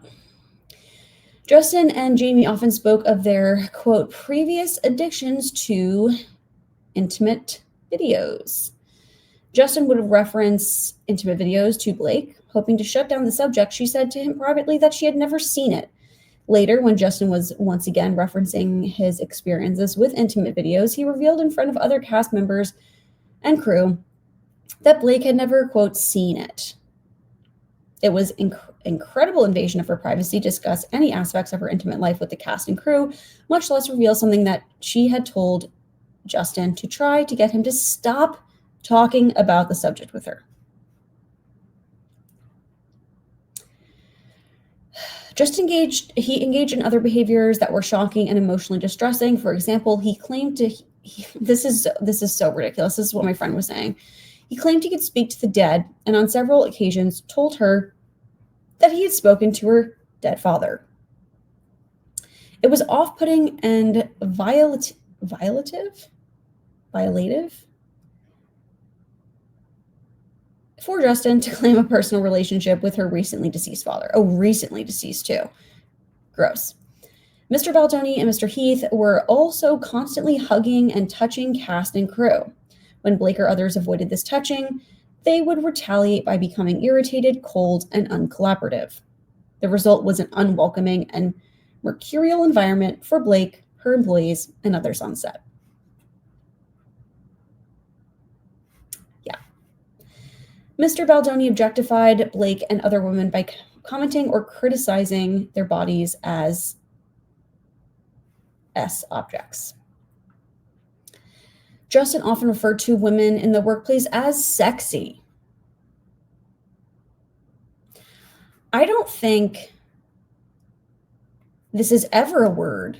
Justin and Jamie often spoke of their, quote, previous addictions to intimate videos. Justin would reference intimate videos to Blake, hoping to shut down the subject. She said to him privately that she had never seen it. Later, when Justin was once again referencing his experiences with intimate videos, he revealed in front of other cast members and crew that Blake had never, quote, seen it. It was incredible invasion of her privacy to discuss any aspects of her intimate life with the cast and crew, much less reveal something that she had told Justin to try to get him to stop talking about the subject with her. He engaged in other behaviors that were shocking and emotionally distressing. For example, he claimed to this is so ridiculous. This is what my friend was saying. He claimed he could speak to the dead, and on several occasions told her that he had spoken to her dead father. It was off-putting and violative for Justin to claim a personal relationship with her recently deceased father. Oh, recently deceased too. Gross. Mr. Baldoni and Mr. Heath were also constantly hugging and touching cast and crew. When Blake or others avoided this touching, they would retaliate by becoming irritated, cold, and uncollaborative. The result was an unwelcoming and mercurial environment for Blake, her employees, and others on set. Yeah. Mr. Baldoni objectified Blake and other women by commenting or criticizing their bodies as S objects. Justin often referred to women in the workplace as sexy. I don't think this is ever a word.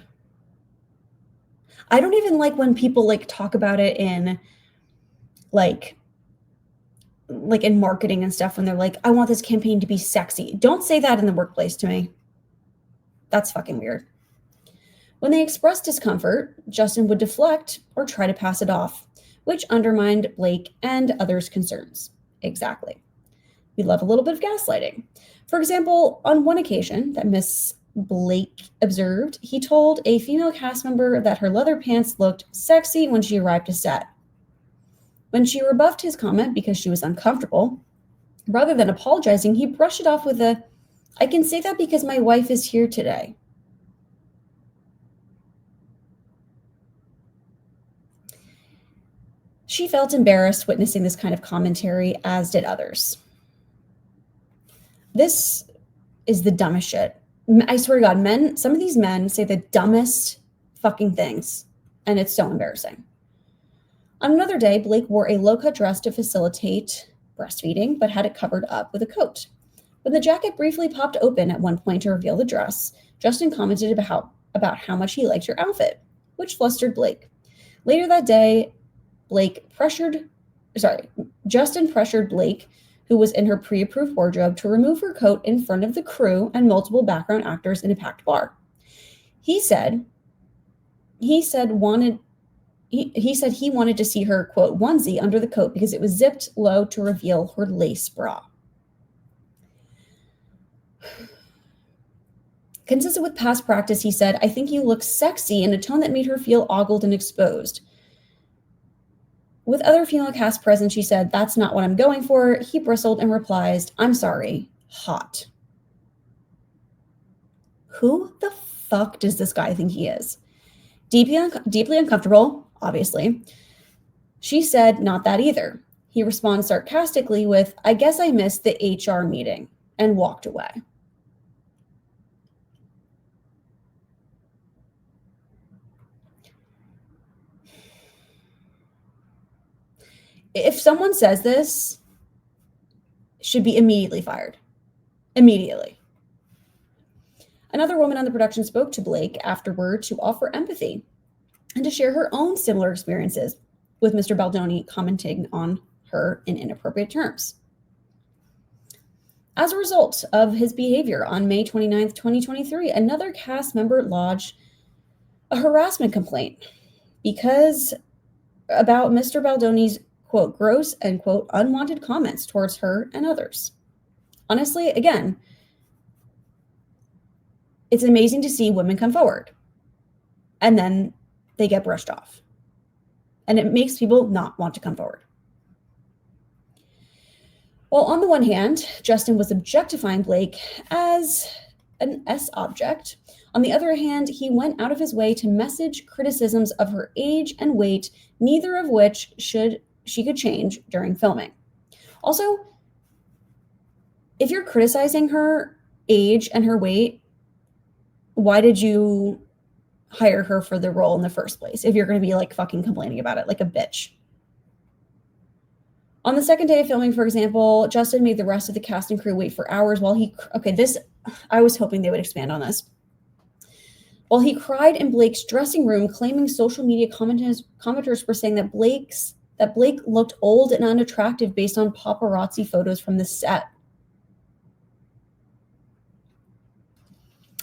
I don't even like when people like talk about it in like in marketing and stuff when they're like, I want this campaign to be sexy. Don't say that in the workplace to me. That's fucking weird. When they expressed discomfort, Justin would deflect or try to pass it off, which undermined Blake and others' concerns. Exactly. We love a little bit of gaslighting. For example, on one occasion that Miss Blake observed, he told a female cast member that her leather pants looked sexy when she arrived to set. When she rebuffed his comment because she was uncomfortable, rather than apologizing, he brushed it off with a, I can say that because my wife is here today. She felt embarrassed witnessing this kind of commentary, as did others. This is the dumbest shit. I swear to God, some of these men say the dumbest fucking things, and it's so embarrassing. On another day, Blake wore a low-cut dress to facilitate breastfeeding, but had it covered up with a coat. When the jacket briefly popped open at one point to reveal the dress, Justin commented about how much he liked her outfit, which flustered Blake. Later that day, Justin pressured Blake, who was in her pre-approved wardrobe, to remove her coat in front of the crew and multiple background actors in a packed bar. He said he wanted to see her, quote, onesie under the coat because it was zipped low to reveal her lace bra. Consistent with past practice, he said, I think you look sexy, in a tone that made her feel ogled and exposed. With other female cast present, she said, that's not what I'm going for. He bristled and replied, I'm sorry, hot. Who the fuck does this guy think he is? Deeply uncomfortable, obviously. She said, not that either. He responds sarcastically with, I guess I missed the HR meeting, and walked away. If someone says this, should be immediately fired. Immediately. Another woman on the production spoke to Blake afterward to offer empathy and to share her own similar experiences, with Mr. Baldoni commenting on her in inappropriate terms. As a result of his behavior, on May 29th, 2023, another cast member lodged a harassment complaint. because about Mr. Baldoni's, quote, gross and, quote, unwanted comments towards her and others. Honestly, again, it's amazing to see women come forward and then they get brushed off. And it makes people not want to come forward. Well, on the one hand, Justin was objectifying Blake as an S object. On the other hand, he went out of his way to message criticisms of her age and weight, neither of which she could change during filming. Also, if you're criticizing her age and her weight, why did you hire her for the role in the first place if you're going to be like fucking complaining about it like a bitch? On the second day of filming, for example, Justin made the rest of the cast and crew wait for hours while I was hoping they would expand on this. While he cried in Blake's dressing room, claiming social media commenters were saying that Blake looked old and unattractive based on paparazzi photos from the set.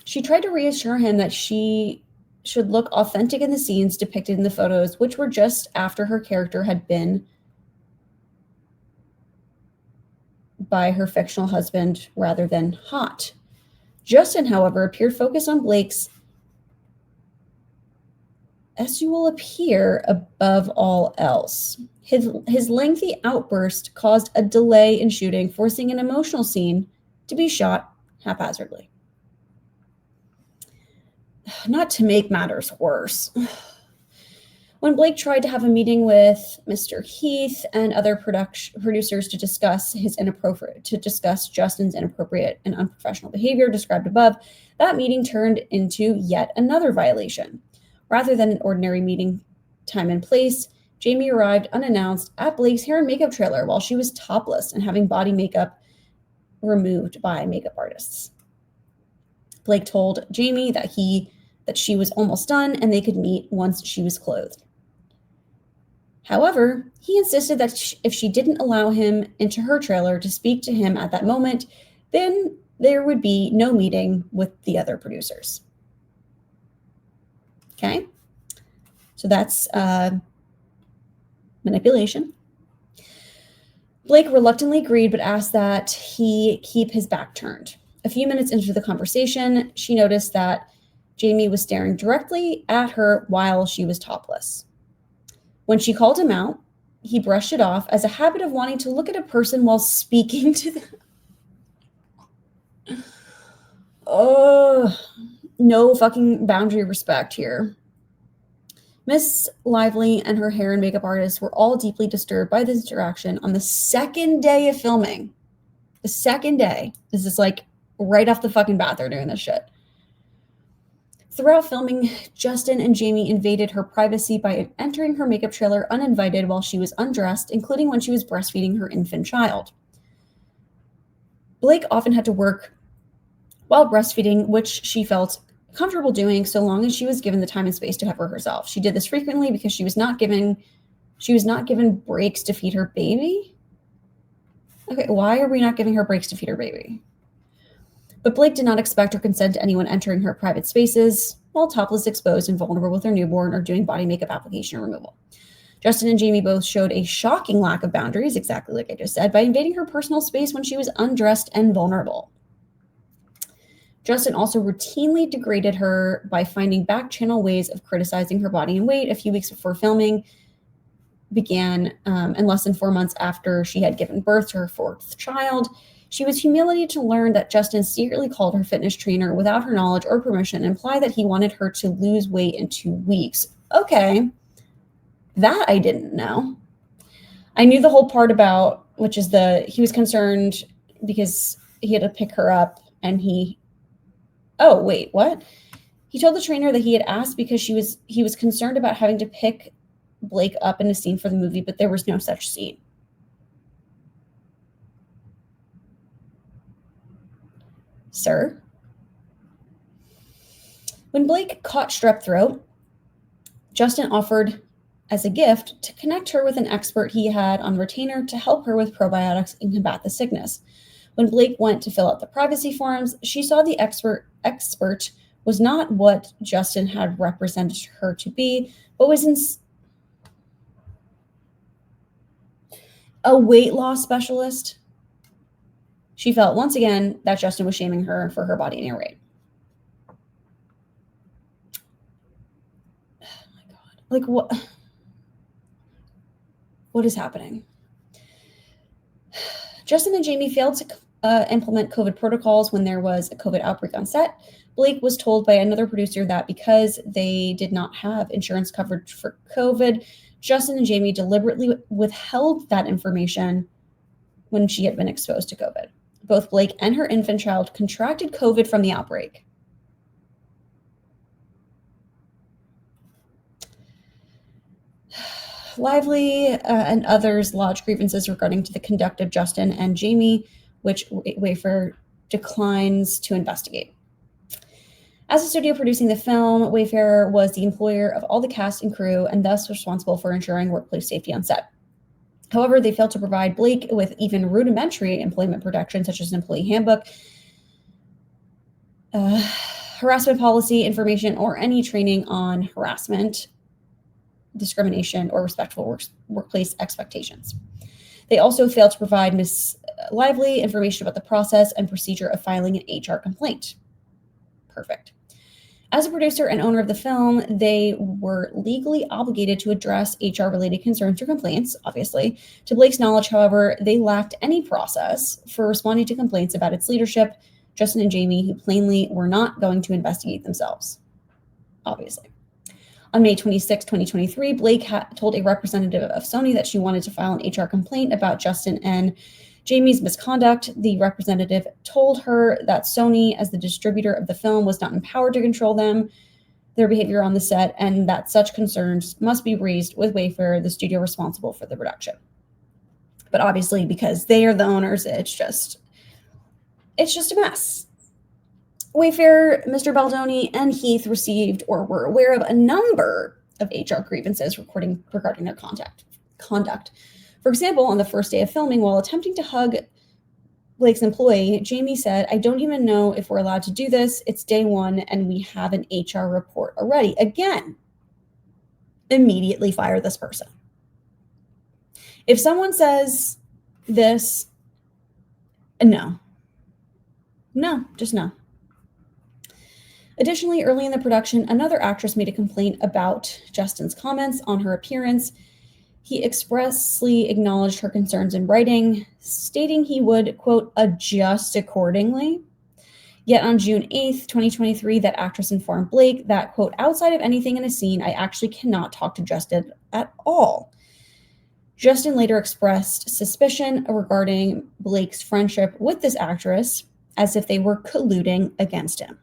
She tried to reassure him that she should look authentic in the scenes depicted in the photos, which were just after her character had been by her fictional husband rather than hot. Justin, however, appeared focused on Blake's as you will appear above all else. His lengthy outburst caused a delay in shooting, forcing an emotional scene to be shot haphazardly. Not to make matters worse, when Blake tried to have a meeting with Mr. Heath and other producers to discuss Justin's inappropriate and unprofessional behavior described above, that meeting turned into yet another violation. Rather than an ordinary meeting time and place, Jamie arrived unannounced at Blake's hair and makeup trailer while she was topless and having body makeup removed by makeup artists. Blake told Jamie that she was almost done and they could meet once she was clothed. However, he insisted that if she didn't allow him into her trailer to speak to him at that moment, then there would be no meeting with the other producers. Okay, so that's manipulation. Blake reluctantly agreed, but asked that he keep his back turned. A few minutes into the conversation, she noticed that Jamie was staring directly at her while she was topless. When she called him out, he brushed it off as a habit of wanting to look at a person while speaking to them. Oh, no fucking boundary respect here. Miss Lively and her hair and makeup artist were all deeply disturbed by this interaction on the second day of filming. The second day. This is like right off the fucking bat they're doing this shit. Throughout filming, Justin and Jamie invaded her privacy by entering her makeup trailer uninvited while she was undressed, including when she was breastfeeding her infant child. Blake often had to work while breastfeeding, which she felt comfortable doing so long as she was given the time and space to have her herself. She did this frequently because she was not given breaks to feed her baby. Okay, why are we not giving her breaks to feed her baby? But Blake did not expect or consent to anyone entering her private spaces while topless, exposed, and vulnerable with her newborn or doing body makeup application removal. Justin and Jamie both showed a shocking lack of boundaries, exactly like I just said, by invading her personal space when she was undressed and vulnerable. Justin also routinely degraded her by finding back-channel ways of criticizing her body and weight. A few weeks before filming began, and less than 4 months after she had given birth to her fourth child, she was humiliated to learn that Justin secretly called her fitness trainer without her knowledge or permission and implied that he wanted her to lose weight in 2 weeks. Okay, that I didn't know. I knew the whole part about, which is he was concerned because he had to pick her up and oh, wait, what? He told the trainer that he had asked because he was concerned about having to pick Blake up in a scene for the movie, but there was no such scene. Sir? When Blake caught strep throat, Justin offered as a gift to connect her with an expert he had on retainer to help her with probiotics and combat the sickness. When Blake went to fill out the privacy forms, she saw the expert was not what Justin had represented her to be, but was a weight loss specialist. She felt once again that Justin was shaming her for her body and her weight. Oh my God. Like, what is happening? Justin and Jamie failed to implement COVID protocols when there was a COVID outbreak on set. Blake was told by another producer that because they did not have insurance coverage for COVID, Justin and Jamie deliberately withheld that information when she had been exposed to COVID. Both Blake and her infant child contracted COVID from the outbreak. Lively and others lodged grievances regarding to the conduct of Justin and Jamie, which Wayfair declines to investigate. As a studio producing the film, Wayfair was the employer of all the cast and crew and thus responsible for ensuring workplace safety on set. However, they failed to provide Blake with even rudimentary employment protection, such as an employee handbook, harassment policy information, or any training on harassment, discrimination, or respectful workplace expectations. They also failed to provide Ms. Lively information about the process and procedure of filing an HR complaint. Perfect. As a producer and owner of the film, they were legally obligated to address HR-related concerns or complaints, obviously. To Blake's knowledge, however, they lacked any process for responding to complaints about its leadership, Justin and Jamie, who plainly were not going to investigate themselves, obviously. On May 26, 2023, Blake told a representative of Sony that she wanted to file an HR complaint about Justin and Jamie's misconduct. The representative told her that Sony, as the distributor of the film, was not empowered to control their behavior on the set, and that such concerns must be raised with Wayfair, the studio responsible for the production. But obviously, because they are the owners, it's just a mess. Wayfair, Mr. Baldoni, and Heath received or were aware of a number of HR grievances regarding their conduct. For example, on the first day of filming, while attempting to hug Blake's employee, Jamie said, "I don't even know if we're allowed to do this. It's day one and we have an HR report already." Again, immediately fire this person. If someone says this, no, just no. Additionally, early in the production, another actress made a complaint about Justin's comments on her appearance. He expressly acknowledged her concerns in writing, stating he would, quote, adjust accordingly. Yet on June 8th, 2023, that actress informed Blake that, quote, outside of anything in a scene, I actually cannot talk to Justin at all. Justin later expressed suspicion regarding Blake's friendship with this actress, as if they were colluding against him.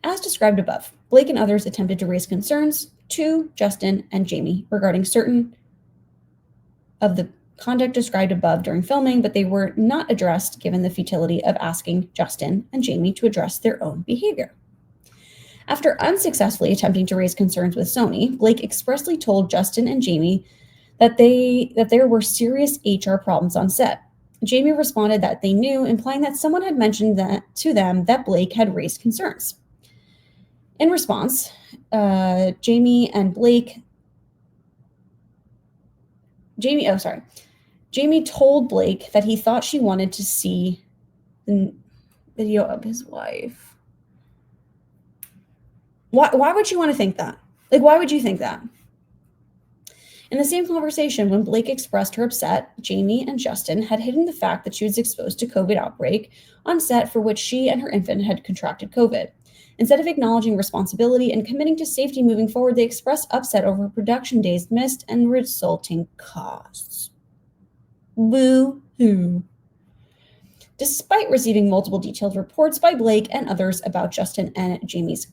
As described above, Blake and others attempted to raise concerns to Justin and Jamie regarding certain of the conduct described above during filming, but they were not addressed given the futility of asking Justin and Jamie to address their own behavior. After unsuccessfully attempting to raise concerns with Sony, Blake expressly told Justin and Jamie that there were serious HR problems on set. Jamie responded that they knew, implying that someone had mentioned that to them that Blake had raised concerns. In response, Jamie told Blake that he thought she wanted to see the video of his wife. Why would you want to think that? Like, why would you think that? In the same conversation, when Blake expressed her upset, Jamie and Justin had hidden the fact that she was exposed to COVID outbreak on set for which she and her infant had contracted COVID. Instead of acknowledging responsibility and committing to safety moving forward, they expressed upset over production days missed and resulting costs. Boo-hoo. Despite receiving multiple detailed reports by Blake and others about Justin and Jamie's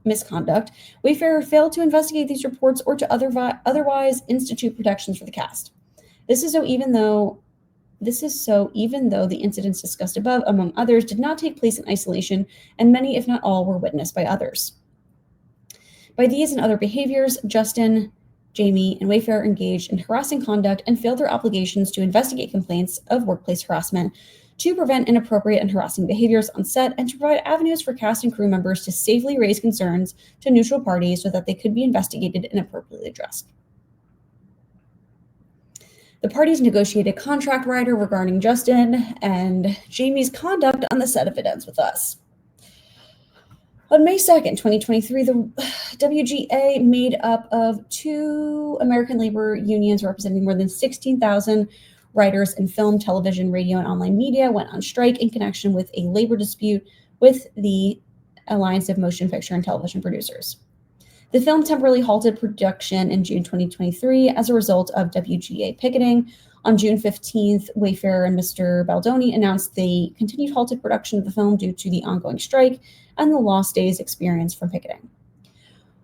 misconduct, Wayfair failed to investigate these reports or to otherwise institute protections for the cast. This is so even though the incidents discussed above, among others, did not take place in isolation, and many, if not all, were witnessed by others. By these and other behaviors, Justin Jamie, and Wayfair engaged in harassing conduct and failed their obligations to investigate complaints of workplace harassment, to prevent inappropriate and harassing behaviors on set, and to provide avenues for cast and crew members to safely raise concerns to neutral parties so that they could be investigated and appropriately addressed. The parties negotiated a contract rider regarding Justin and Jamie's conduct on the set of It Ends With Us. On May 2nd, 2023, the WGA, made up of 2 American labor unions representing more than 16,000 writers in film, television, radio, and online media, went on strike in connection with a labor dispute with the Alliance of Motion Picture and Television Producers. The film temporarily halted production in June 2023 as a result of WGA picketing. On June 15th, Wayfair and Mr. Baldoni announced they continued halted production of the film due to the ongoing strike and the lost days experienced from picketing.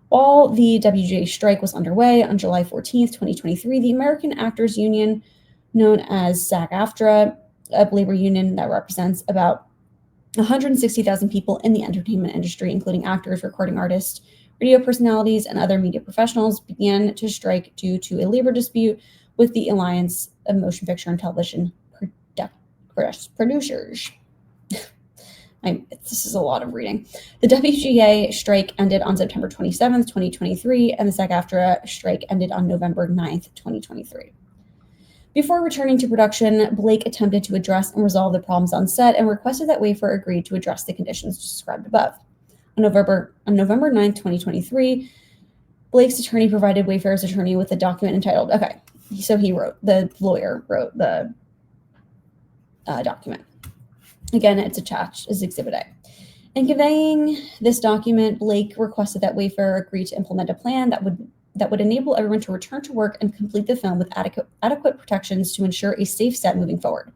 While the WGA strike was underway, on July 14th, 2023, the American Actors Union, known as SAG-AFTRA, a labor union that represents about 160,000 people in the entertainment industry, including actors, recording artists, radio personalities, and other media professionals, began to strike due to a labor dispute with the Alliance of Motion Picture and Television Producers. This is a lot of reading. The WGA strike ended on September 27th, 2023, and the SAG-AFTRA strike ended on November 9th, 2023. Before returning to production, Blake attempted to address and resolve the problems on set and requested that Wayfair agree to address the conditions described above. On November 9th, 2023, Blake's attorney provided Wayfair's attorney with a document entitled, the lawyer wrote the document. Again, it's attached as Exhibit A. In conveying this document, Blake requested that Wayfair agree to implement a plan that would enable everyone to return to work and complete the film with adequate protections to ensure a safe set moving forward.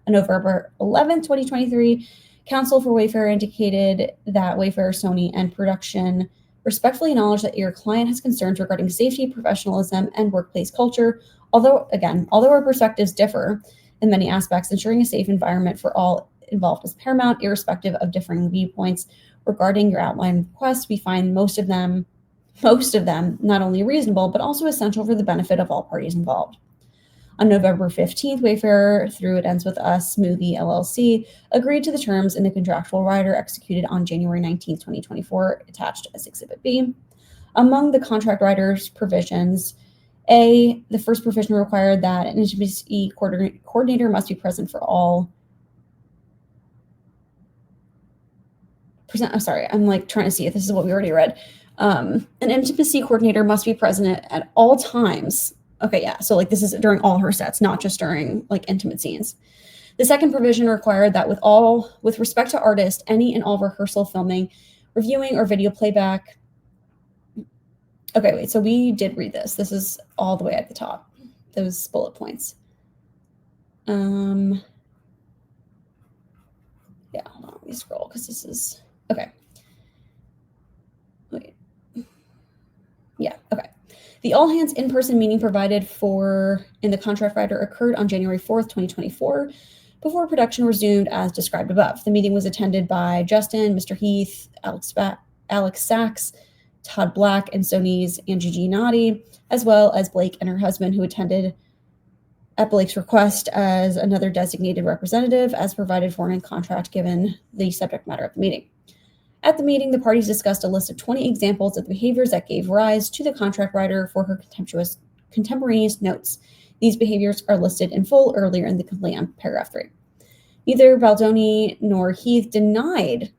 On November 11th, 2023, counsel for Wayfair indicated that Wayfair, Sony, and production respectfully acknowledge that your client has concerns regarding safety, professionalism, and workplace culture. Although our perspectives differ in many aspects, ensuring a safe environment for all involved is paramount, irrespective of differing viewpoints regarding your outline requests. We find most of them not only reasonable, but also essential for the benefit of all parties involved. On November 15th, Wayfair, through It Ends With Us Movie LLC, agreed to the terms in the contractual rider executed on January 19th, 2024, attached as Exhibit B. Among the contract rider's provisions, A, the first provision required that an intimacy coordinator must be present for all. I'm sorry, I'm trying to see if this is what we already read. An intimacy coordinator must be present at all times. Okay, yeah, so this is during all her sets, not just during intimate scenes. The second provision required that with respect to artists, any and all rehearsal, filming, reviewing, or video playback. Okay, wait, so we did read this. This is all the way at the top, those bullet points. Yeah, hold on, let me scroll because this is, okay. Wait. Yeah, okay. The all-hands in-person meeting provided for in the contract rider occurred on January 4th, 2024, before production resumed as described above. The meeting was attended by Justin, Mr. Heath, Alex Sachs, Todd Black, and Sony's Angie Giannotti, as well as Blake and her husband, who attended at Blake's request as another designated representative, as provided for in contract given the subject matter of the meeting. At the meeting, the parties discussed a list of 20 examples of the behaviors that gave rise to the contract writer for her contemporaneous notes. These behaviors are listed in full earlier in the complaint on paragraph 3. Neither Baldoni nor Heath denied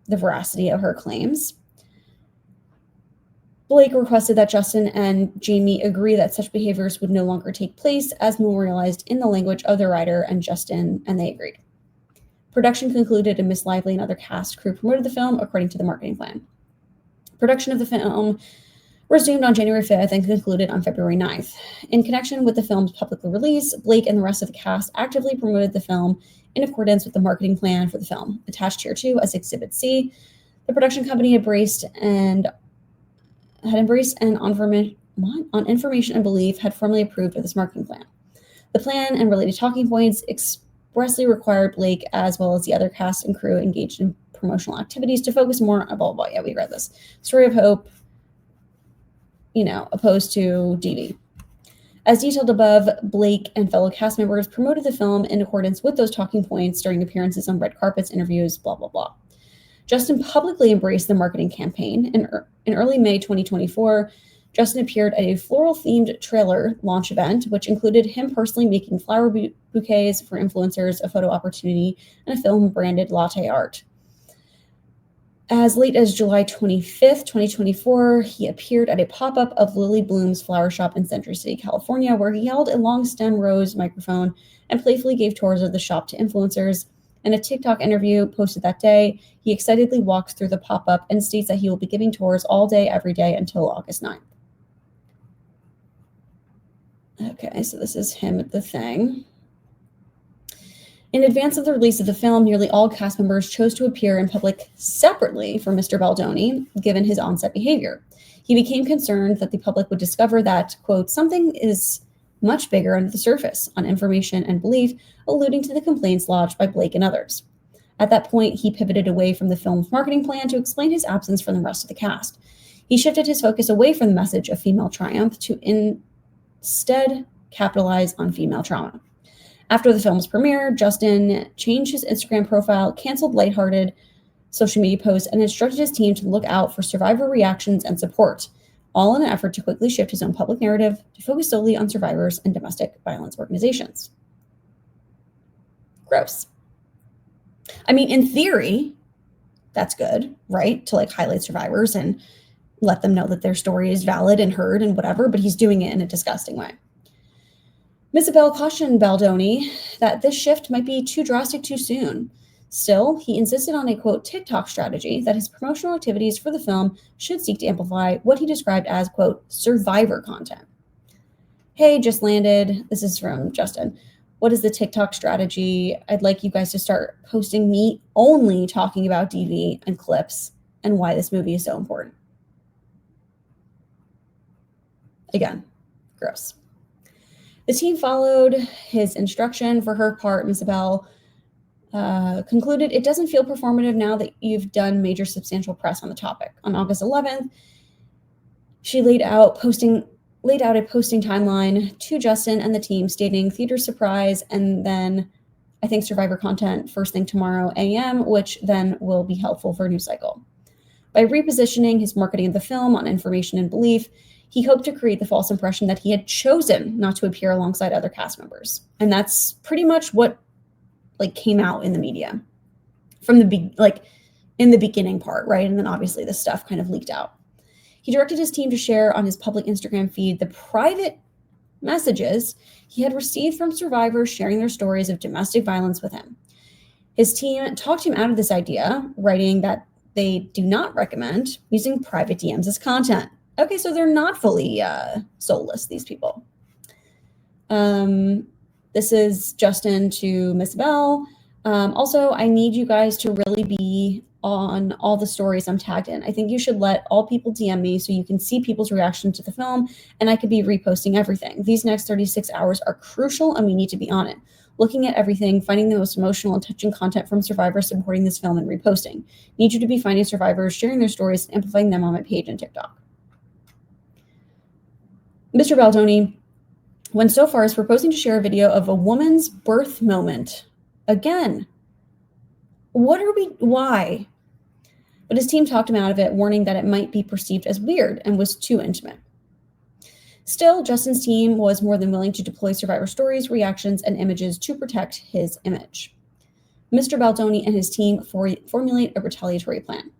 the veracity of her claims. Blake requested that Justin and Jamie agree that such behaviors would no longer take place as memorialized in the language of the writer, and they agreed. Production concluded, and Miss Lively and other cast crew promoted the film according to the marketing plan. Production of the film resumed on January 5th and concluded on February 9th. In connection with the film's public release, Blake and the rest of the cast actively promoted the film in accordance with the marketing plan for the film, attached here too as Exhibit C. The production company had embraced and on information and belief had formally approved of this marketing plan. The plan and related talking points expressly required Blake, as well as the other cast and crew engaged in promotional activities, to focus more on, yeah, we read this, story of hope, opposed to DV. As detailed above, Blake and fellow cast members promoted the film in accordance with those talking points during appearances on red carpets, interviews, blah, blah, blah. Justin publicly embraced the marketing campaign. In early May 2024, Justin appeared at a floral-themed trailer launch event, which included him personally making flower bouquets for influencers, a photo opportunity, and a film-branded latte art. As late as July 25th, 2024, he appeared at a pop-up of Lily Bloom's flower shop in Century City, California, where he held a long-stem rose microphone and playfully gave tours of the shop to influencers. In a TikTok interview posted that day, he excitedly walks through the pop-up and states that he will be giving tours all day, every day until August 9th. Okay, so this is him at the thing. In advance of the release of the film, nearly all cast members chose to appear in public separately from Mr. Baldoni, given his on-set behavior. He became concerned that the public would discover that, quote, something is much bigger under the surface on information and belief, alluding to the complaints lodged by Blake and others. At that point, he pivoted away from the film's marketing plan to explain his absence from the rest of the cast. He shifted his focus away from the message of female triumph to instead capitalize on female trauma. After the film's premiere, Justin changed his Instagram profile, canceled lighthearted social media posts, and instructed his team to look out for survivor reactions and support, all in an effort to quickly shift his own public narrative to focus solely on survivors and domestic violence organizations. Gross. I mean, in theory, that's good, right? To highlight survivors and let them know that their story is valid and heard and whatever, but he's doing it in a disgusting way. Isabel cautioned Baldoni that this shift might be too drastic too soon. Still, he insisted on a, quote, TikTok strategy that his promotional activities for the film should seek to amplify what he described as, quote, survivor content. Hey, just landed. This is from Justin. What is the TikTok strategy? I'd like you guys to start posting me only talking about DV and clips and why this movie is so important. Again, gross. The team followed his instruction. For her part, Ms. Abel concluded, it doesn't feel performative now that you've done major substantial press on the topic. On August 11th, she laid out a posting timeline to Justin and the team stating theater surprise and then I think survivor content first thing tomorrow a.m., which then will be helpful for a news cycle. By repositioning his marketing of the film on information and belief, he hoped to create the false impression that he had chosen not to appear alongside other cast members. And that's pretty much what came out in the media from in the beginning part, right? And then obviously this stuff kind of leaked out. He directed his team to share on his public Instagram feed the private messages he had received from survivors sharing their stories of domestic violence with him. His team talked him out of this idea, writing that they do not recommend using private DMs as content. Okay, so they're not fully soulless, these people. This is Justin to Miss Bell. Also, I need you guys to really be on all the stories I'm tagged in. I think you should let all people DM me so you can see people's reaction to the film, and I could be reposting everything. These next 36 hours are crucial, and we need to be on it. Looking at everything, finding the most emotional and touching content from survivors supporting this film and reposting. Need you to be finding survivors, sharing their stories, and amplifying them on my page and TikTok. Mr. Baldoni went so far as proposing to share a video of a woman's birth moment. Again, why? But his team talked him out of it, warning that it might be perceived as weird and was too intimate. Still, Justin's team was more than willing to deploy survivor stories, reactions, and images to protect his image. Mr. Baldoni and his team formulate a retaliatory plan.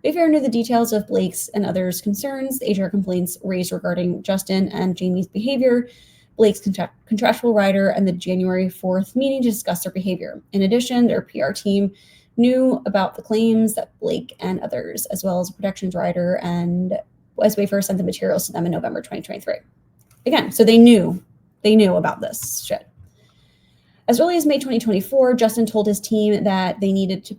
Wayfair knew the details of Blake's and others' concerns, the HR complaints raised regarding Justin and Jamie's behavior, Blake's contractual rider, and the January 4th meeting to discuss their behavior. In addition, their PR team knew about the claims that Blake and others, as well as a protections rider, and as Wayfair sent the materials to them in November 2023. Again, so they knew about this shit. As early as May 2024, Justin told his team that they needed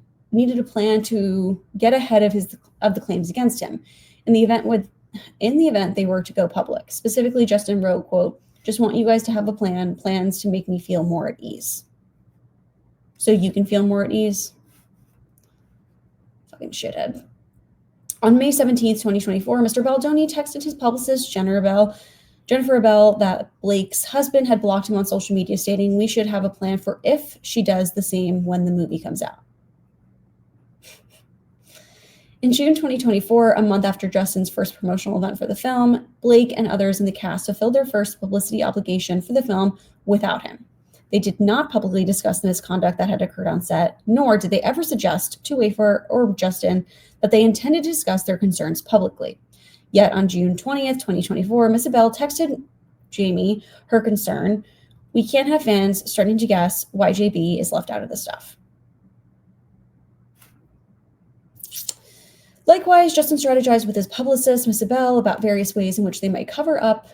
a plan to get ahead of the claims against him. In the event they were to go public. Specifically, Justin wrote, quote, just want you guys to have a plan, plans to make me feel more at ease. So you can feel more at ease? Fucking shithead. On May 17th, 2024, Mr. Baldoni texted his publicist, Jennifer Bell, that Blake's husband had blocked him on social media, stating, "We should have a plan for if she does the same when the movie comes out." In June 2024, a month after Justin's first promotional event for the film, Blake and others in the cast fulfilled their first publicity obligation for the film without him. They did not publicly discuss the misconduct that had occurred on set, nor did they ever suggest to Wayfair or Justin that they intended to discuss their concerns publicly. Yet on June 20th, 2024, Miss Abel texted Jamie her concern, "We can't have fans starting to guess why JB is left out of the stuff." Likewise, Justin strategized with his publicist, Miss Abel, about various ways in which they might cover up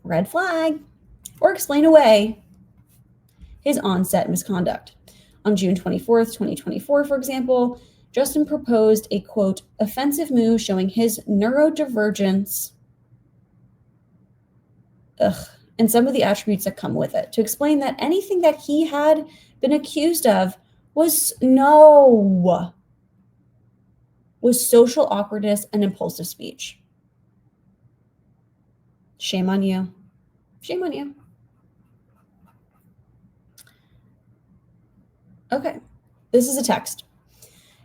red flag or explain away his on-set misconduct. On June 24th, 2024, for example, Justin proposed a, quote, offensive move showing his neurodivergence and some of the attributes that come with it, to explain that anything that he had been accused of was social awkwardness and impulsive speech. Shame on you. Shame on you. Okay, this is a text.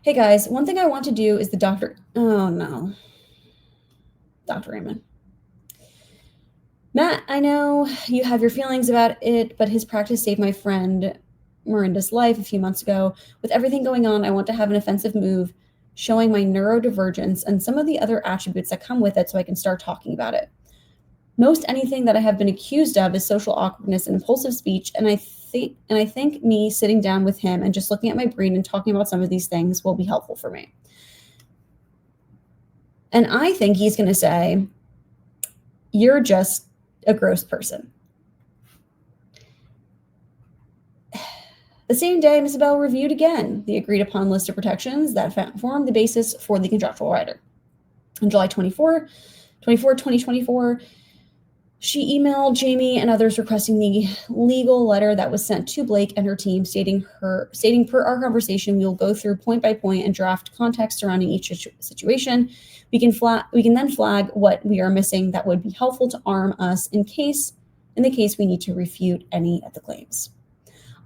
"Hey guys, one thing I want to do is the Dr. Oh no. Dr. Raymond. Matt, I know you have your feelings about it, but his practice saved my friend Miranda's life a few months ago. With everything going on, I want to have an offensive move showing my neurodivergence and some of the other attributes that come with it so I can start talking about it. Most anything that I have been accused of is social awkwardness and impulsive speech, and I think me sitting down with him and just looking at my brain and talking about some of these things will be helpful for me." And I think he's going to say, "You're just a gross person." The same day, Ms. Bell reviewed again the agreed upon list of protections that form the basis for the contractual rider. On July 24, 2024, she emailed Jamie and others requesting the legal letter that was sent to Blake and her team, stating per our conversation, we will go through point by point and draft context surrounding each situation. We can then flag what we are missing that would be helpful to arm us in the case we need to refute any of the claims.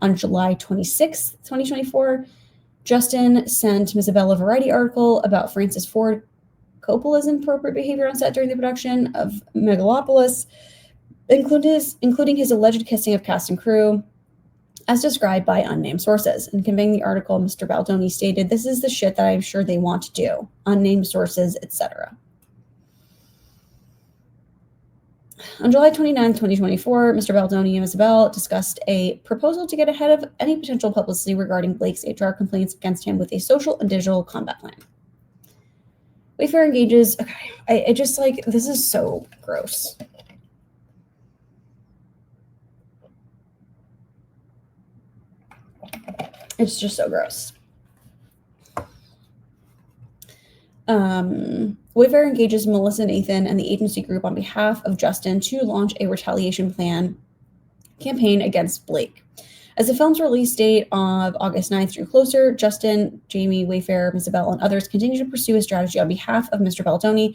On July 26, 2024, Justin sent Ms. Abel a Variety article about Francis Ford Coppola's inappropriate behavior on set during the production of Megalopolis, including his alleged kissing of cast and crew, as described by unnamed sources. In conveying the article, Mr. Baldoni stated, "This is the shit that I'm sure they want to do. Unnamed sources, etc." On July 29, 2024, Mr. Baldoni and Ms. Bell discussed a proposal to get ahead of any potential publicity regarding Blake's HR complaints against him with a social and digital combat plan. Wayfair engages. Okay, I just like, this is so gross. It's just so gross. Wayfair engages Melissa Nathan and the agency group on behalf of Justin to launch a retaliation campaign against Blake. As the film's release date of August 9th drew closer, Justin, Jamie, Wayfair, Isabel, and others continue to pursue a strategy on behalf of Mr. Baldoni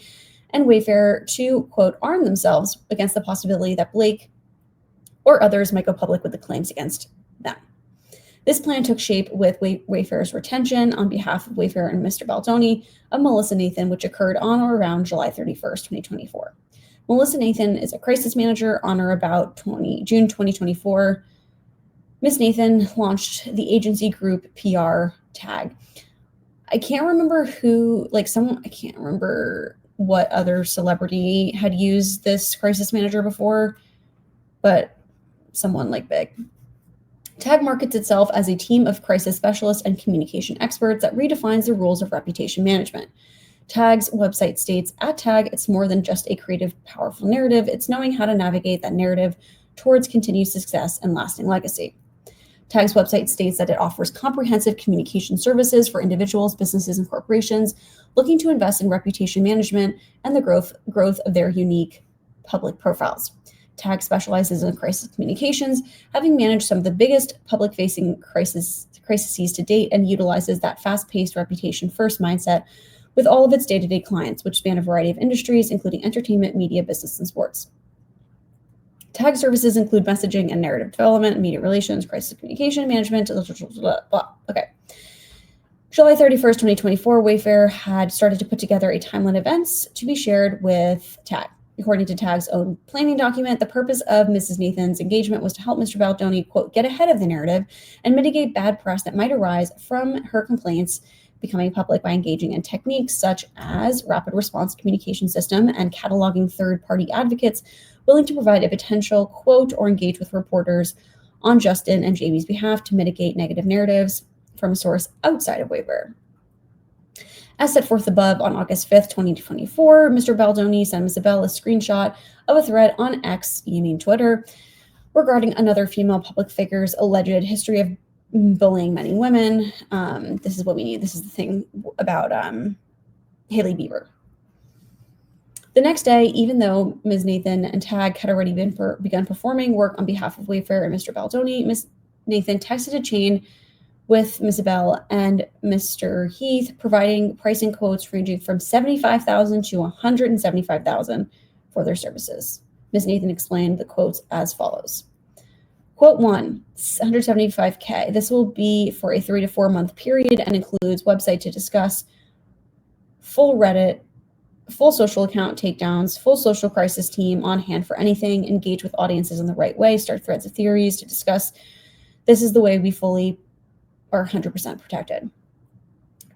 and Wayfair to, quote, arm themselves against the possibility that Blake or others might go public with the claims against them. This plan took shape with Wayfair's retention on behalf of Wayfair and Mr. Baldoni of Melissa Nathan, which occurred on or around July 31st, 2024. Melissa Nathan is a crisis manager on or about June 2024. Ms. Nathan launched the agency group PR tag. I can't remember I can't remember what other celebrity had used this crisis manager before, but someone like big. TAG markets itself as a team of crisis specialists and communication experts that redefines the rules of reputation management. TAG's website states, at TAG, it's more than just a creative, powerful narrative. It's knowing how to navigate that narrative towards continued success and lasting legacy. TAG's website states that it offers comprehensive communication services for individuals, businesses, and corporations looking to invest in reputation management and the growth of their unique public profiles. TAG specializes in crisis communications, having managed some of the biggest public-facing crises to date, and utilizes that fast-paced reputation-first mindset with all of its day-to-day clients, which span a variety of industries, including entertainment, media, business, and sports. TAG services include messaging and narrative development, media relations, crisis communication management, blah, blah. Okay. July 31st, 2024, Wayfair had started to put together a timeline of events to be shared with TAG. According to TAG's own planning document, the purpose of Mrs. Nathan's engagement was to help Mr. Baldoni, quote, get ahead of the narrative and mitigate bad press that might arise from her complaints becoming public by engaging in techniques such as rapid response communication system and cataloging third-party advocates willing to provide a potential quote or engage with reporters on Justin and Jamie's behalf to mitigate negative narratives from a source outside of Wayfair. As set forth above, on August 5th, 2024, Mr. Baldoni sent Isabel a screenshot of a thread on X, you mean Twitter, regarding another female public figure's alleged history of bullying many women. This is what we need. This is the thing about Hailey Bieber. The next day, even though Ms. Nathan and TAG had already begun performing work on behalf of Wayfair and Mr. Baldoni, Ms. Nathan texted a chain with Ms. Isabel and Mr. Heath, providing pricing quotes ranging from $75,000 to $175,000 for their services. Ms. Nathan explained the quotes as follows. Quote 1, $175K. This will be for a 3 to 4 month period and includes website to discuss, full Reddit, full social account takedowns, full social crisis team on hand for anything, engage with audiences in the right way, start threads of theories to discuss. This is the way we fully are 100% protected.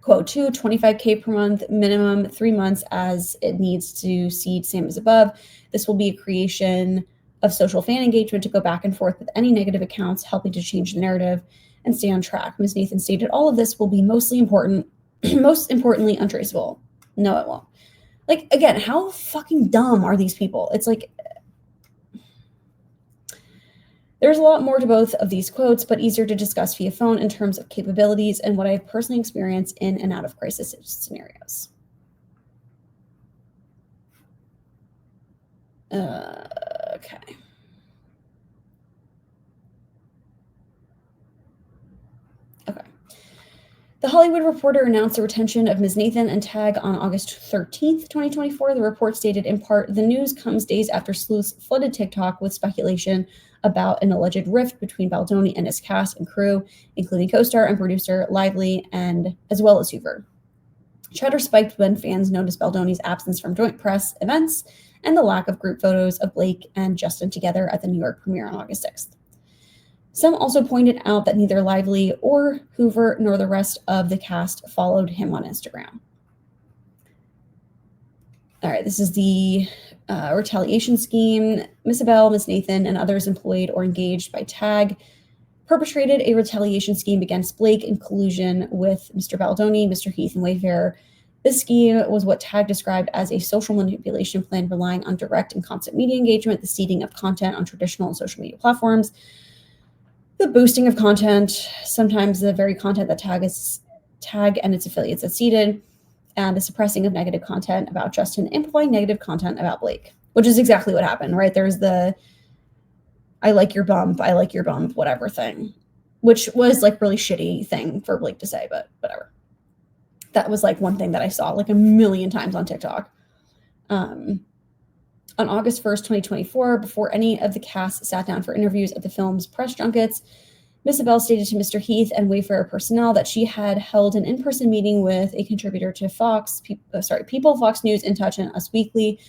Quote 2, $25K per month, minimum 3 months as it needs to seed same as above. This will be a creation of social fan engagement to go back and forth with any negative accounts, helping to change the narrative and stay on track. Ms. Nathan stated all of this will be most importantly untraceable. No, it won't. Like, again, how fucking dumb are these people? It's like, there's a lot more to both of these quotes, but easier to discuss via phone in terms of capabilities and what I've personally experienced in and out of crisis scenarios. Okay. Okay. The Hollywood Reporter announced the retention of Ms. Nathan and TAG on August 13th, 2024. The report stated, in part, the news comes days after sleuths flooded TikTok with speculation about an alleged rift between Baldoni and his cast and crew, including co-star and producer Lively, and as well as Hoover. Chatter spiked when fans noticed Baldoni's absence from joint press events and the lack of group photos of Blake and Justin together at the New York premiere on August 6th. Some also pointed out that neither Lively or Hoover nor the rest of the cast followed him on Instagram. All right, this is the retaliation scheme. Miss Isabel, Miss Nathan, and others employed or engaged by TAG perpetrated a retaliation scheme against Blake in collusion with Mr. Baldoni, Mr. Heath, and Wayfair. This scheme was what TAG described as a social manipulation plan relying on direct and constant media engagement, the seeding of content on traditional and social media platforms, the boosting of content, sometimes the very content that TAG and its affiliates had seeded, and the suppressing of negative content about Justin, amplifying negative content about Blake, which is exactly what happened, right? There's the I like your bump, whatever thing, which was like really shitty thing for Blake to say, but whatever. That was like one thing that I saw like a million times on TikTok. On August 1st, 2024, before any of the cast sat down for interviews at the film's press junkets, Miss Isabel stated to Mr. Heath and Wayfair personnel that she had held an in-person meeting with a contributor to People, Fox News, In Touch, and Us Weekly,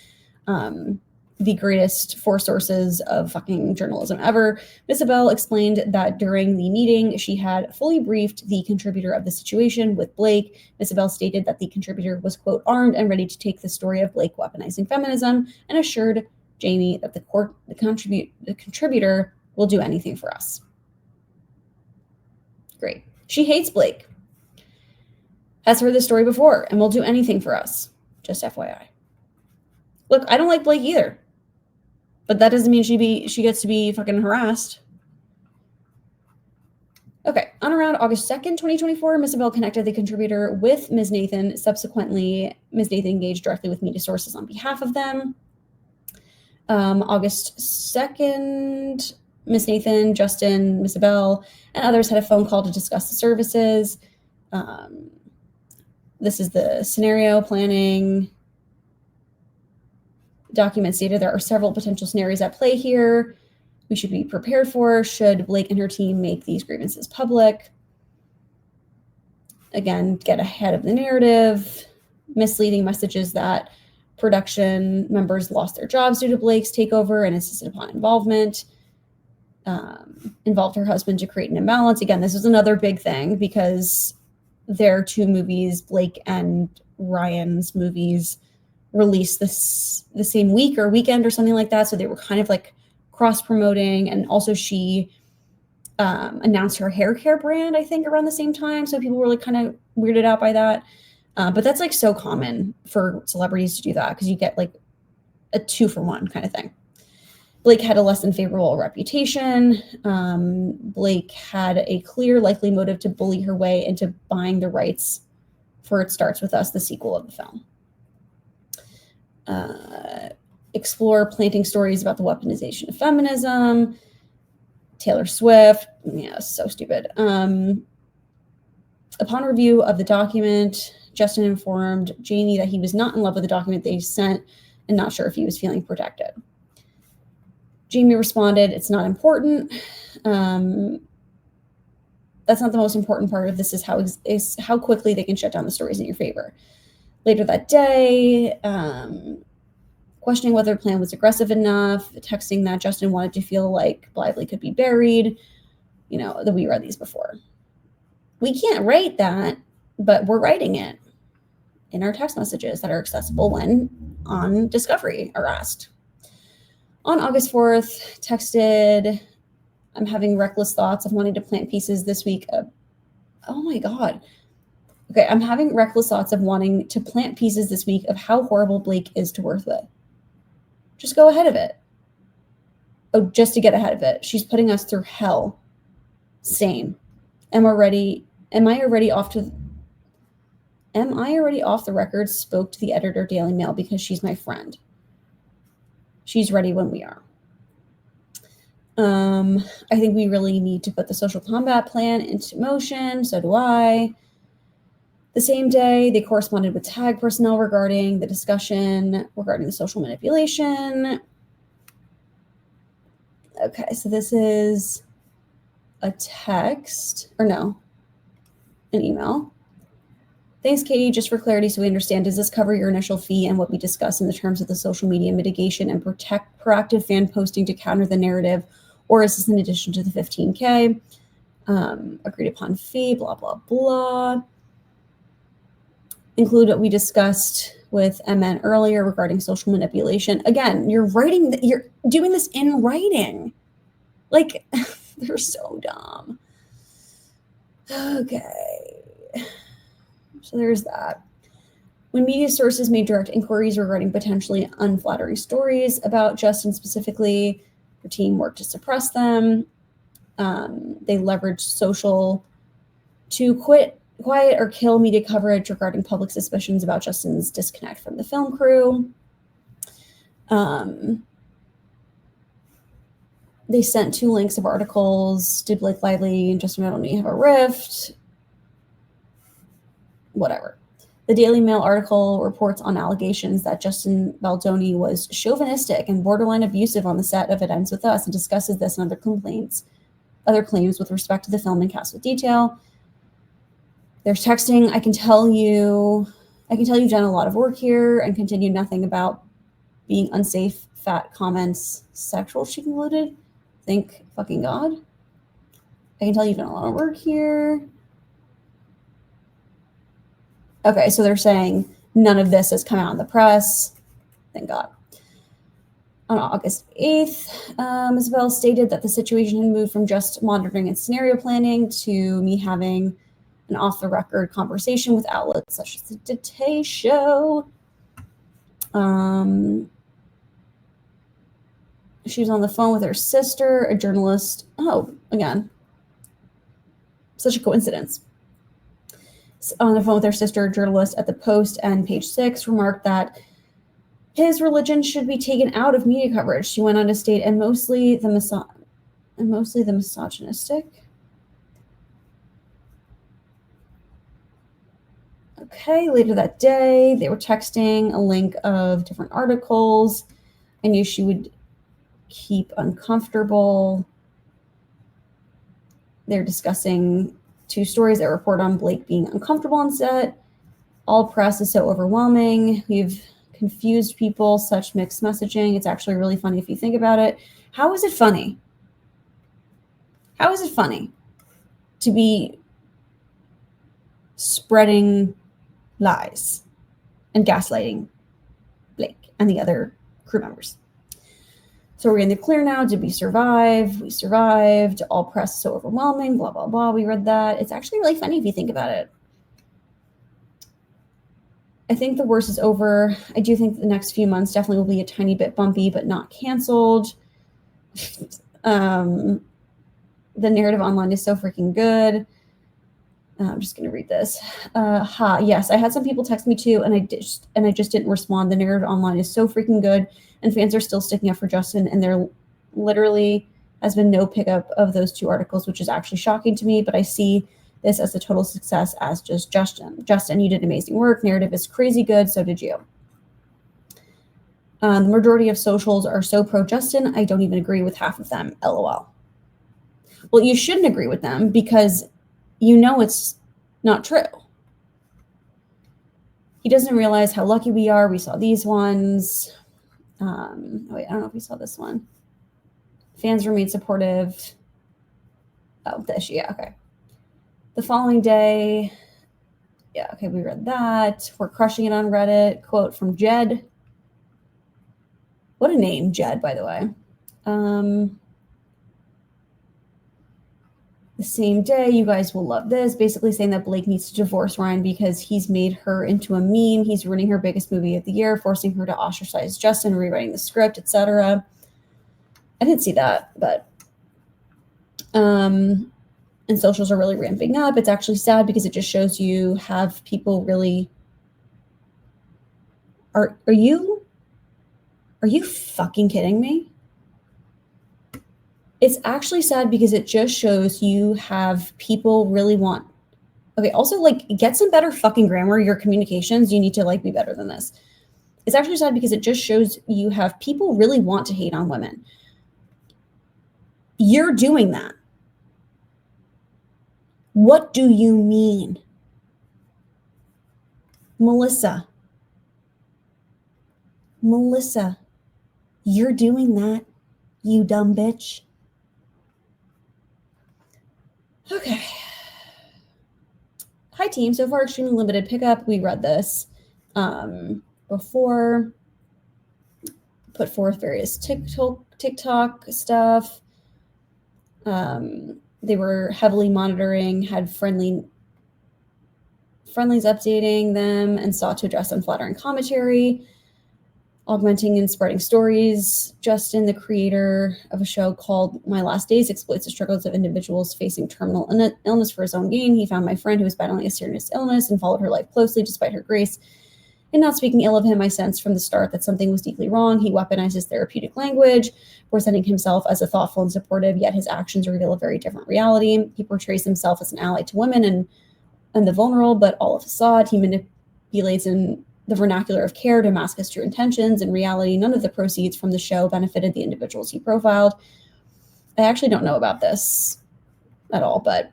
the greatest 4 sources of fucking journalism ever. Miss Isabel explained that during the meeting, she had fully briefed the contributor of the situation with Blake. Miss Isabel stated that the contributor was, quote, armed and ready to take the story of Blake weaponizing feminism, and assured Jamie that the contributor will do anything for us. Great. She hates Blake. Has heard this story before and will do anything for us. Just FYI. Look, I don't like Blake either. But that doesn't mean she gets to be fucking harassed. Okay, on around August 2nd, 2024, Miss Isabel connected the contributor with Ms. Nathan. Subsequently, Ms. Nathan engaged directly with media sources on behalf of them. August 2nd, Miss Nathan, Justin, Miss Abel, and others had a phone call to discuss the services. This is the scenario planning document stated there are several potential scenarios at play here we should be prepared for should Blake and her team make these grievances public. Again, get ahead of the narrative, misleading messages that production members lost their jobs due to Blake's takeover and insisted upon involvement. Involved her husband to create an imbalance. Again, this is another big thing because their two movies, Blake and Ryan's movies, released the same week or weekend or something like that. So they were kind of like cross-promoting. And also she announced her hair care brand, I think, around the same time. So people were like kind of weirded out by that. But that's like so common for celebrities to do that because you get like a 2-for-1 kind of thing. Blake had a less than favorable reputation. Blake had a clear, likely motive to bully her way into buying the rights for It Starts With Us, the sequel of the film. Explore planting stories about the weaponization of feminism. Taylor Swift, yeah, so stupid. Upon review of the document, Justin informed Jamie that he was not in love with the document they sent and not sure if he was feeling protected. Jamie responded, "It's not important. That's not the most important part of this is how quickly they can shut down the stories in your favor." Later that day, questioning whether the plan was aggressive enough, texting that Justin wanted to feel like Blithely could be buried. You know, that we read these before. We can't write that, but we're writing it in our text messages that are accessible when on Discovery are asked. On August 4th, texted, "I'm having reckless thoughts of wanting to plant pieces this week of," oh my God. Okay, "I'm having reckless thoughts of wanting to plant pieces this week of how horrible Blake is to work with." Just go ahead of it. Oh, just to get ahead of it. She's putting us through hell. Same. Am I already off the record? Spoke to the editor of Daily Mail because she's my friend. She's ready when we are. I think we really need to put the social combat plan into motion. So do I. The same day, they corresponded with TAG personnel regarding the discussion regarding the social manipulation. Okay, so this is a text, or no, an email. "Thanks, Katie. Just for clarity so we understand, does this cover your initial fee and what we discussed in the terms of the social media mitigation and proactive fan posting to counter the narrative, or is this in addition to the $15K? Agreed upon fee, blah, blah, blah. Include what we discussed with MN earlier regarding social manipulation." Again, you're doing this in writing. Like, they're so dumb. Okay. So there's that. "When media sources made direct inquiries regarding potentially unflattering stories about Justin specifically, your team worked to suppress them. They leveraged social to quiet or kill media coverage regarding public suspicions about Justin's disconnect from the film crew. They sent 2 links of articles. Did Blake Lively and Justin Baldoni have a rift? Whatever. The Daily Mail article reports on allegations that Justin Baldoni was chauvinistic and borderline abusive on the set of It Ends With Us and discusses this and other claims with respect to the film and cast with detail. There's texting. I can tell you've done a lot of work here and continue nothing about being unsafe, fat comments, sexual," she concluded. Thank fucking God. "I can tell you've done a lot of work here." Okay, so they're saying none of this has come out in the press. Thank God. On August 8th, Isabel stated that the situation had moved from just monitoring and scenario planning to me having an off-the-record conversation with outlets such as the Today Show. She was on the phone with her sister, a journalist. Oh, again, such a coincidence. On the phone with her sister, a journalist at the Post, and Page 6 remarked that his religion should be taken out of media coverage, she went on to state, and mostly the misogynistic. Okay, later that day, they were texting a link of different articles. I knew she would keep uncomfortable. They're discussing 2 stories that report on Blake being uncomfortable on set. All press is so overwhelming. We've confused people, such mixed messaging. It's actually really funny if you think about it. How is it funny? How is it funny to be spreading lies and gaslighting Blake and the other crew members? So we're in the clear now. Did we survive? We survived. All press so overwhelming, blah, blah, blah. We read that. It's actually really funny if you think about it. I think the worst is over. I do think the next few months definitely will be a tiny bit bumpy, but not canceled. The narrative online is so freaking good. I'm just going to read this. Yes, I had some people text me too, and I just didn't respond. The narrative online is so freaking good, and fans are still sticking up for Justin, and there literally has been no pickup of those 2 articles, which is actually shocking to me, but I see this as a total success as just Justin. Justin, you did amazing work. Narrative is crazy good. So did you. The majority of socials are so pro-Justin. I don't even agree with half of them. LOL. Well, you shouldn't agree with them because you know it's not true. He doesn't realize how lucky we are. We saw these ones. Wait, I don't know if we saw this one. Fans remain supportive. Oh, this, yeah, okay. The following day, yeah, okay, we read that. We're crushing it on Reddit. Quote from Jed. What a name, Jed, by the way. The same day, you guys will love this, basically saying that Blake needs to divorce Ryan because he's made her into a meme. He's ruining her biggest movie of the year, forcing her to ostracize Justin, rewriting the script, etc. I didn't see that, but and socials are really ramping up. It's actually sad because it just shows you have people really are you fucking kidding me? It's actually sad because it just shows you have people really want. Okay, also, like, get some better fucking grammar. Your communications, you need to, like, be better than this. It's actually sad because it just shows you have people really want to hate on women. You're doing that. What do you mean? Melissa, you're doing that, you dumb bitch. Okay. Hi, team. So far, extremely limited pickup. We read this before. Put forth various TikTok stuff. They were heavily monitoring, had friendlies updating them, and sought to address unflattering commentary, augmenting and spreading stories. Justin, the creator of a show called My Last Days, exploits the struggles of individuals facing terminal illness for his own gain. He found my friend who was battling a serious illness and followed her life closely despite her grace. And not speaking ill of him, I sensed from the start that something was deeply wrong. He weaponizes therapeutic language, presenting himself as a thoughtful and supportive, yet his actions reveal a very different reality. He portrays himself as an ally to women and the vulnerable, but all of facade. He manipulates in the vernacular of care to mask his true intentions. In reality, none of the proceeds from the show benefited the individuals he profiled. I actually don't know about this at all, but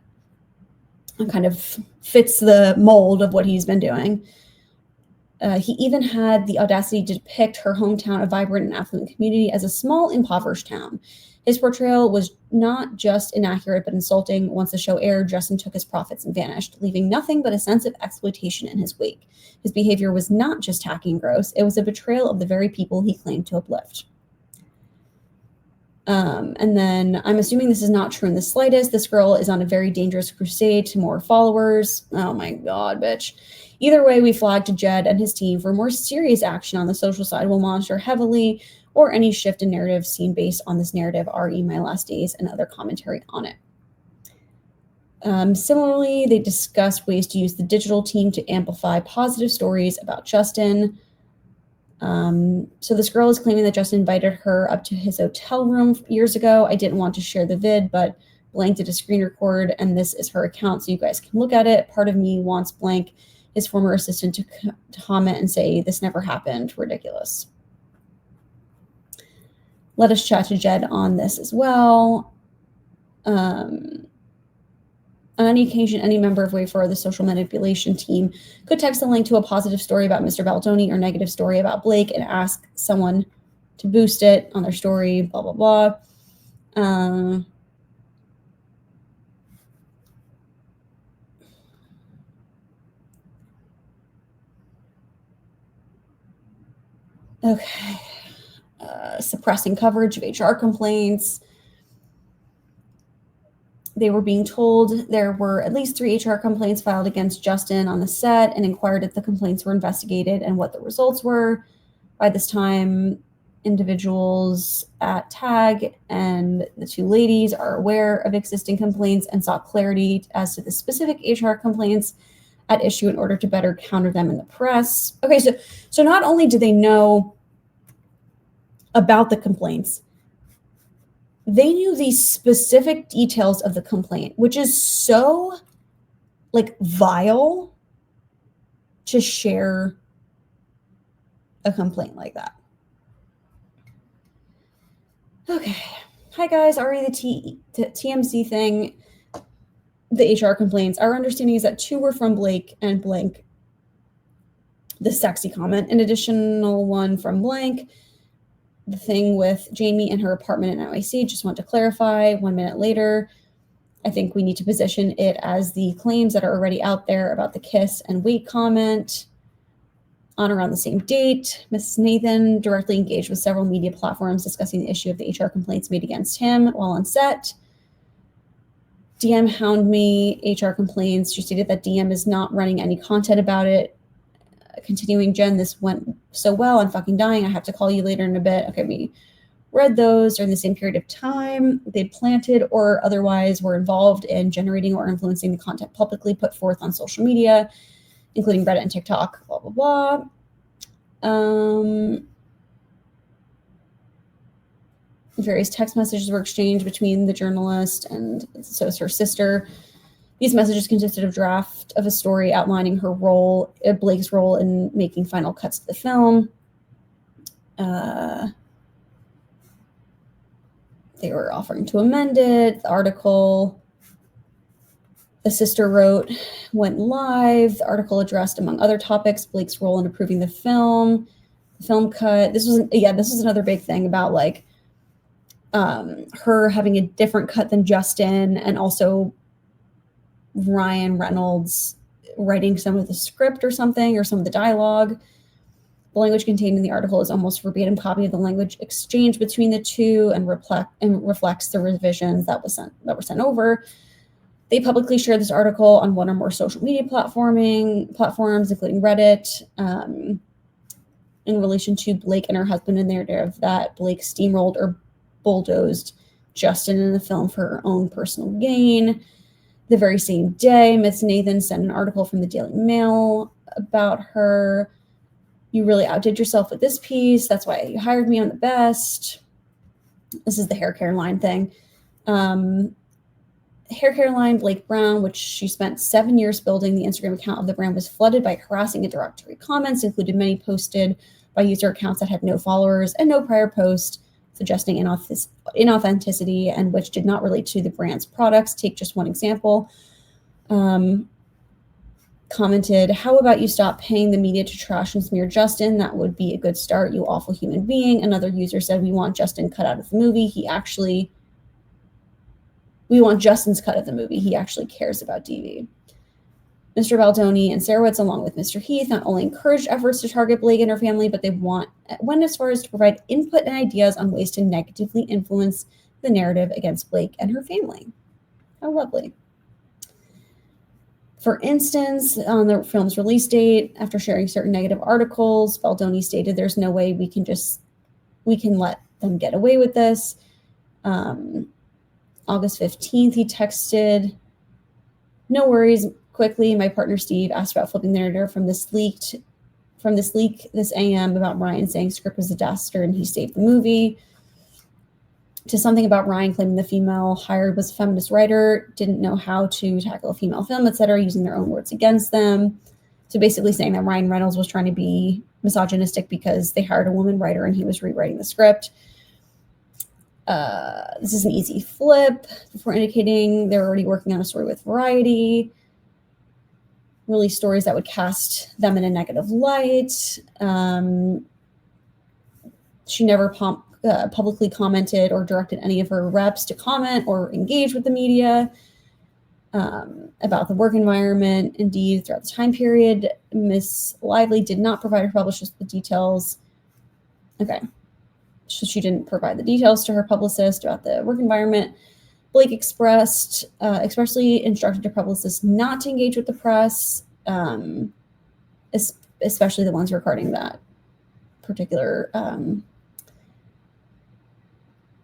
it kind of fits the mold of what he's been doing. He even had the audacity to depict her hometown, a vibrant and affluent community, as a small, impoverished town. His portrayal was not just inaccurate, but insulting. Once the show aired, Justin took his profits and vanished, leaving nothing but a sense of exploitation in his wake. His behavior was not just tacky and gross, it was a betrayal of the very people he claimed to uplift. And then I'm assuming this is not true in the slightest. This girl is on a very dangerous crusade to more followers. Oh my God, bitch. Either way, we flagged to Jed and his team for more serious action on the social side. We'll monitor heavily or any shift in narrative seen based on this narrative, re My Last Days, and other commentary on it. Similarly, they discussed ways to use the digital team to amplify positive stories about Justin. So this girl is claiming that Justin invited her up to his hotel room years ago. I didn't want to share the vid, but blank did a screen record, and this is her account, so you guys can look at it. Part of me wants blank, his former assistant, to comment and say this never happened. Ridiculous. Let us chat to Jed on this as well. On any occasion, any member of Wayfarer, the social manipulation team, could text a link to a positive story about Mr. Baldoni or negative story about Blake and ask someone to boost it on their story, blah, blah, blah. Okay. Suppressing coverage of HR complaints. They were being told there were at least 3 HR complaints filed against Justin on the set, and inquired if the complaints were investigated and what the results were. By this time, individuals at TAG and the 2 ladies are aware of existing complaints and sought clarity as to the specific HR complaints at issue in order to better counter them in the press. Okay, so not only do they know about the complaints, they knew the specific details of the complaint, which is so like vile to share a complaint like that. Okay. Hi guys, Ari, the TMZ thing, the HR complaints. Our understanding is that 2 were from Blake and blank, the sexy comment, an additional one from blank. The thing with Jamie in her apartment in NYC, just want to clarify 1 minute later. I think we need to position it as the claims that are already out there about the kiss and wait comment. On around the same date, Mrs. Nathan directly engaged with several media platforms discussing the issue of the HR complaints made against him while on set. DM hound me, HR complaints. She stated that DM is not running any content about it. Continuing, Jen, this went so well, I'm fucking dying. I have to call you later in a bit. Okay, we read those during the same period of time. They'd planted or otherwise were involved in generating or influencing the content publicly put forth on social media, including Reddit and TikTok, blah, blah, blah. Various text messages were exchanged between the journalist and so is her sister. These messages consisted of draft of a story outlining her role, Blake's role in making final cuts to the film. They were offering to amend it. The article the sister wrote went live. The article addressed, among other topics, Blake's role in approving the film cut. This was another big thing about like her having a different cut than Justin, and also Ryan Reynolds writing some of the script or something, or some of the dialogue. The language contained in the article is almost verbatim copy of the language exchange between the 2 and reflects the revisions that were sent over. They publicly shared this article on 1 or more social media platforms, including Reddit, in relation to Blake and her husband, and the narrative that Blake steamrolled or bulldozed Justin in the film for her own personal gain. The very same day, Miss Nathan sent an article from the Daily Mail about her. You really outdid yourself with this piece. That's why you hired me. I'm the best. This is the hair care line thing. Hair care line, Blake Brown, which she spent 7 years building. The Instagram account of the brand was flooded by harassing and derogatory comments, included many posted by user accounts that had no followers and no prior post, suggesting inauthenticity and which did not relate to the brand's products. Take just one example. Commented, how about you stop paying the media to trash and smear Justin? That would be a good start, you awful human being. Another user said, we want Justin cut out of the movie. We want Justin's cut of the movie. He actually cares about DV. Mr. Baldoni and Sarowitz, along with Mr. Heath, not only encouraged efforts to target Blake and her family, but they went as far as to provide input and ideas on ways to negatively influence the narrative against Blake and her family. How lovely. For instance, on the film's release date, after sharing certain negative articles, Baldoni stated, there's no way we can let them get away with this. August 15th, he texted, no worries, quickly, my partner Steve asked about flipping the narrative from this leaked from this leak this AM about Ryan saying script was a disaster and he saved the movie, to something about Ryan claiming the female hired was a feminist writer, didn't know how to tackle a female film, etc., using their own words against them. So basically saying that Ryan Reynolds was trying to be misogynistic because they hired a woman writer and he was rewriting the script. This is an easy flip before indicating they're already working on a story with Variety. Really stories that would cast them in a negative light. She never publicly commented or directed any of her reps to comment or engage with the media about the work environment. Indeed, throughout the time period, Miss Lively did not provide her publishers with details. Okay. So she didn't provide the details to her publicist about the work environment. Blake expressly instructed her publicist not to engage with the press, especially the ones regarding that particular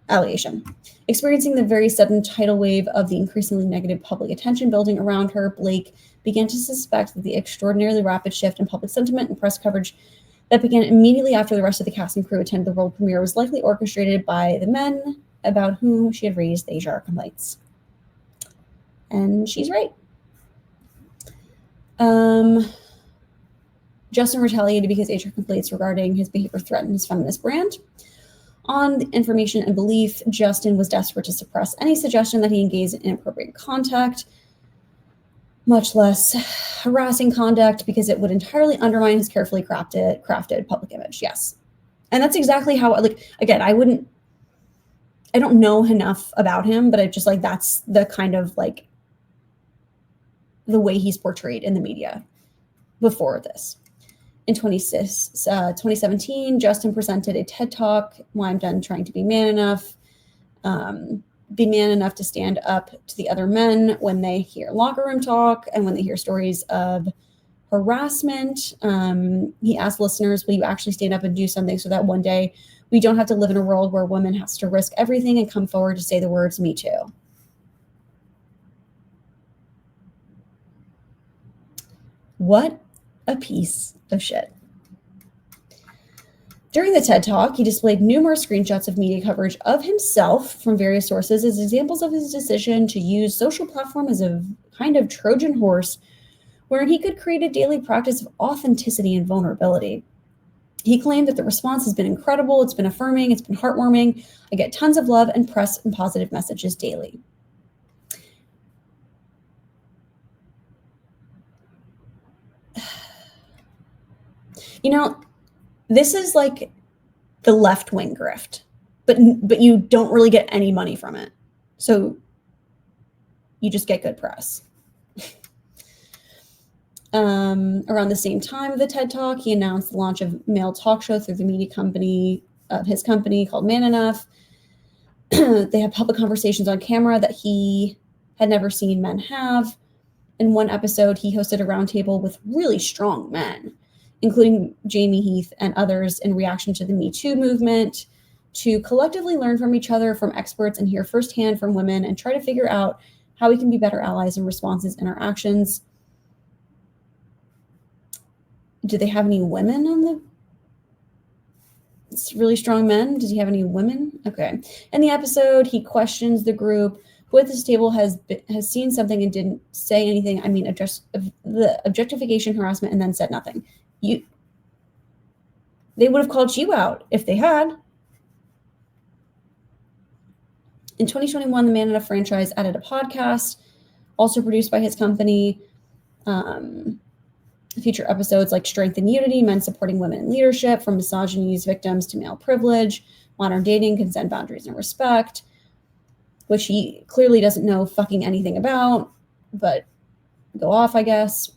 allegation. Experiencing the very sudden tidal wave of the increasingly negative public attention building around her, Blake began to suspect that the extraordinarily rapid shift in public sentiment and press coverage that began immediately after the rest of the cast and crew attended the world premiere was likely orchestrated by the men about whom she had raised the HR complaints. And she's right. Justin retaliated because HR complaints regarding his behavior threatened his feminist brand. On information and belief, Justin was desperate to suppress any suggestion that he engaged in inappropriate contact, much less harassing conduct, because it would entirely undermine his carefully crafted public image. Yes. And that's exactly how, again, I don't know enough about him, but that's the kind of the way he's portrayed in the media before this. In 2017, Justin presented a TED Talk, Why I'm Done Trying to Be Man Enough. Be man enough to stand up to the other men when they hear locker room talk and when they hear stories of harassment. He asked listeners, will you actually stand up and do something so that one day we don't have to live in a world where a woman has to risk everything and come forward to say the words, me too. What a piece of shit. During the TED Talk, he displayed numerous screenshots of media coverage of himself from various sources as examples of his decision to use social platform as a kind of Trojan horse wherein he could create a daily practice of authenticity and vulnerability. He claimed that the response has been incredible, it's been affirming, it's been heartwarming. I get tons of love and press and positive messages daily. This is like the left-wing grift, but you don't really get any money from it. So you just get good press. Around the same time of the TED Talk, he announced the launch of male talk show through the media company of his company called Man Enough. They have public conversations on camera that he had never seen men have. In one episode, he hosted a roundtable with really strong men, including Jamie Heath and others, in reaction to the Me Too movement, to collectively learn from each other, from experts, and hear firsthand from women, and try to figure out how we can be better allies and responses in our actions. Do they have any women on the really strong men? Does he have any women? Okay. In the episode, he questions the group who at this table has seen something and didn't say anything. I mean, address the objectification, harassment, and then said nothing. They would have called you out if they had. In 2021, the Man Enough franchise added a podcast, also produced by his company. Feature episodes like Strength and Unity, Men Supporting Women in Leadership, From Misogyny's Victims to Male Privilege, Modern Dating, Consent, Boundaries, and Respect, which he clearly doesn't know fucking anything about, but go off, I guess.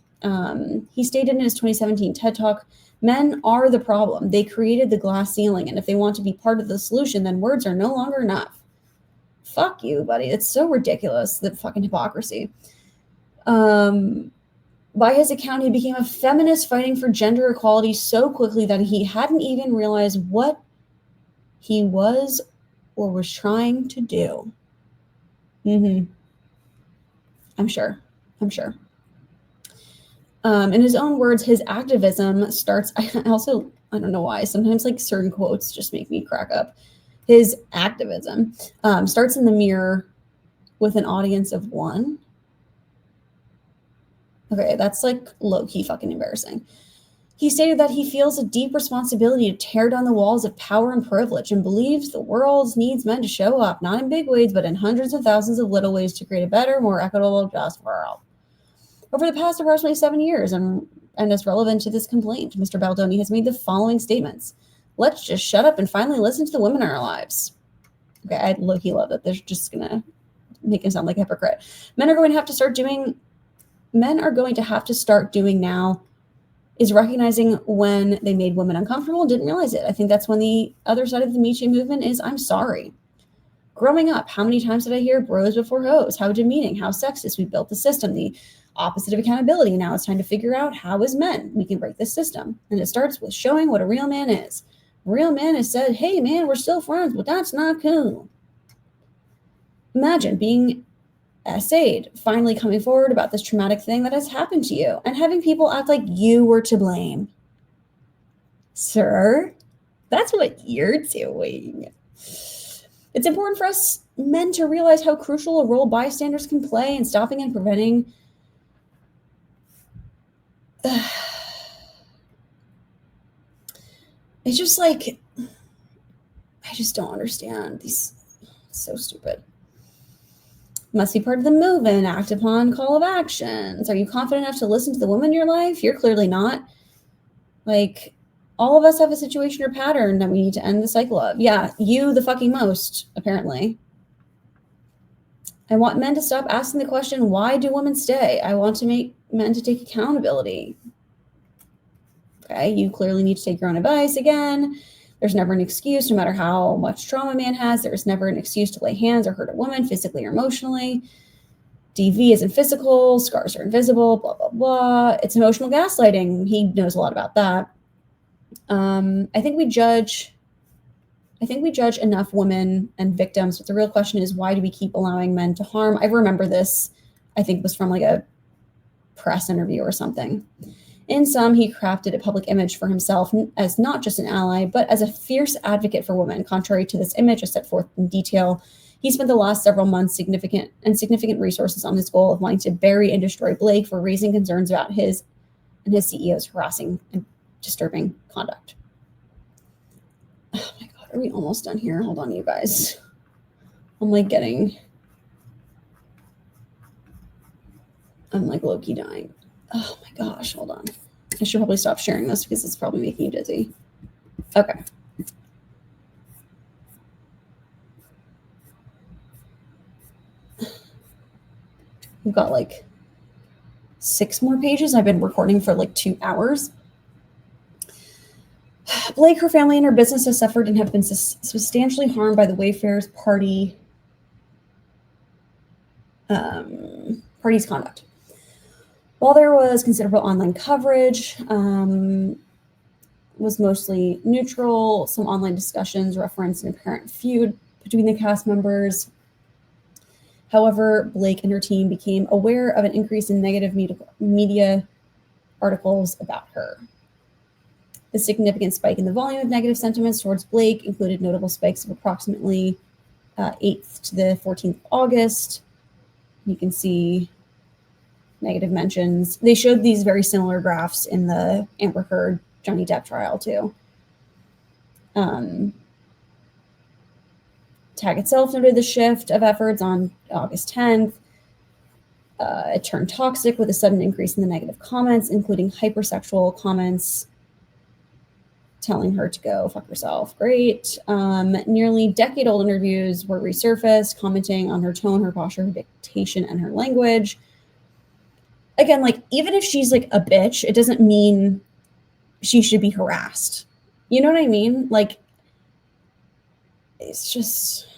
He stated in his 2017 TED Talk, men are the problem. They created the glass ceiling, and if they want to be part of the solution, then words are no longer enough. Fuck you, buddy. It's so ridiculous, the fucking hypocrisy. By his account, he became a feminist fighting for gender equality so quickly that he hadn't even realized what he was or was trying to do. I'm sure. In his own words, his activism starts, I don't know why, sometimes like certain quotes just make me crack up. His activism starts in the mirror with an audience of one. Okay, that's like low-key fucking embarrassing. He stated that he feels a deep responsibility to tear down the walls of power and privilege and believes the world needs men to show up, not in big ways, but in hundreds of thousands of little ways to create a better, more equitable, just world. Over the past approximately 7 years, and as relevant to this complaint, Mr. Baldoni has made the following statements. Let's just shut up and finally listen to the women in our lives. Okay, I low-key love that. They're just going to make him sound like a hypocrite. Men are going to have to start doing now is recognizing when they made women uncomfortable and didn't realize it. I think that's when the other side of the Me Too movement is, I'm sorry. Growing up, how many times did I hear bros before hoes? How demeaning, how sexist. We built the system, the opposite of accountability. Now it's time to figure out how as men we can break this system. And it starts with showing what a real man is. A real man has said, hey man, we're still friends, but that's not cool. Imagine being essayed, finally coming forward about this traumatic thing that has happened to you and having people act like you were to blame. Sir, that's what you're doing. It's important for us men to realize how crucial a role bystanders can play in stopping and preventing it's just like, I just don't understand these. So stupid. Must be part of the movement, act upon call of actions. Are you confident enough to listen to the woman in your life? You're clearly not. Like, all of us have a situation or pattern that we need to end the cycle of. Yeah, you the fucking most, apparently. I want men to stop asking the question, why do women stay? I want to make men to take accountability. Okay, you clearly need to take your own advice again. There's never an excuse, no matter how much trauma a man has. There's never an excuse to lay hands or hurt a woman physically or emotionally. DV isn't physical, scars are invisible, blah, blah, blah. It's emotional gaslighting. He knows a lot about that. I think we judge enough women and victims, but the real question is, why do we keep allowing men to harm? I remember this, I think it was from like a press interview or something. In sum, he crafted a public image for himself as not just an ally, but as a fierce advocate for women. Contrary to this image, as set forth in detail, he spent the last several months significant resources on this goal of wanting to bury and destroy Blake for raising concerns about his and his CEO's harassing and disturbing conduct. Oh my God, are we almost done here? Hold on, you guys. I'm like low-key dying. Oh my gosh, hold on. I should probably stop sharing this because it's probably making you dizzy. Okay. We've got like 6 more pages. I've been recording for like 2 hours. Blake, her family, and her business has suffered and have been substantially harmed by the Wayfarers party's conduct. While there was considerable online coverage, was mostly neutral. Some online discussions referenced an apparent feud between the cast members. However, Blake and her team became aware of an increase in negative media articles about her. The significant spike in the volume of negative sentiments towards Blake included notable spikes of approximately 8th to the 14th of August. You can see negative mentions. They showed these very similar graphs in the Amber Heard Johnny Depp trial too. Tag itself noted the shift of efforts on August 10th. It turned toxic with a sudden increase in the negative comments, including hypersexual comments telling her to go fuck herself. Great. Nearly decade-old interviews were resurfaced, commenting on her tone, her posture, her dictation, and her language. Again, like, even if she's like a bitch, it doesn't mean she should be harassed. You know what I mean? Like, it's just,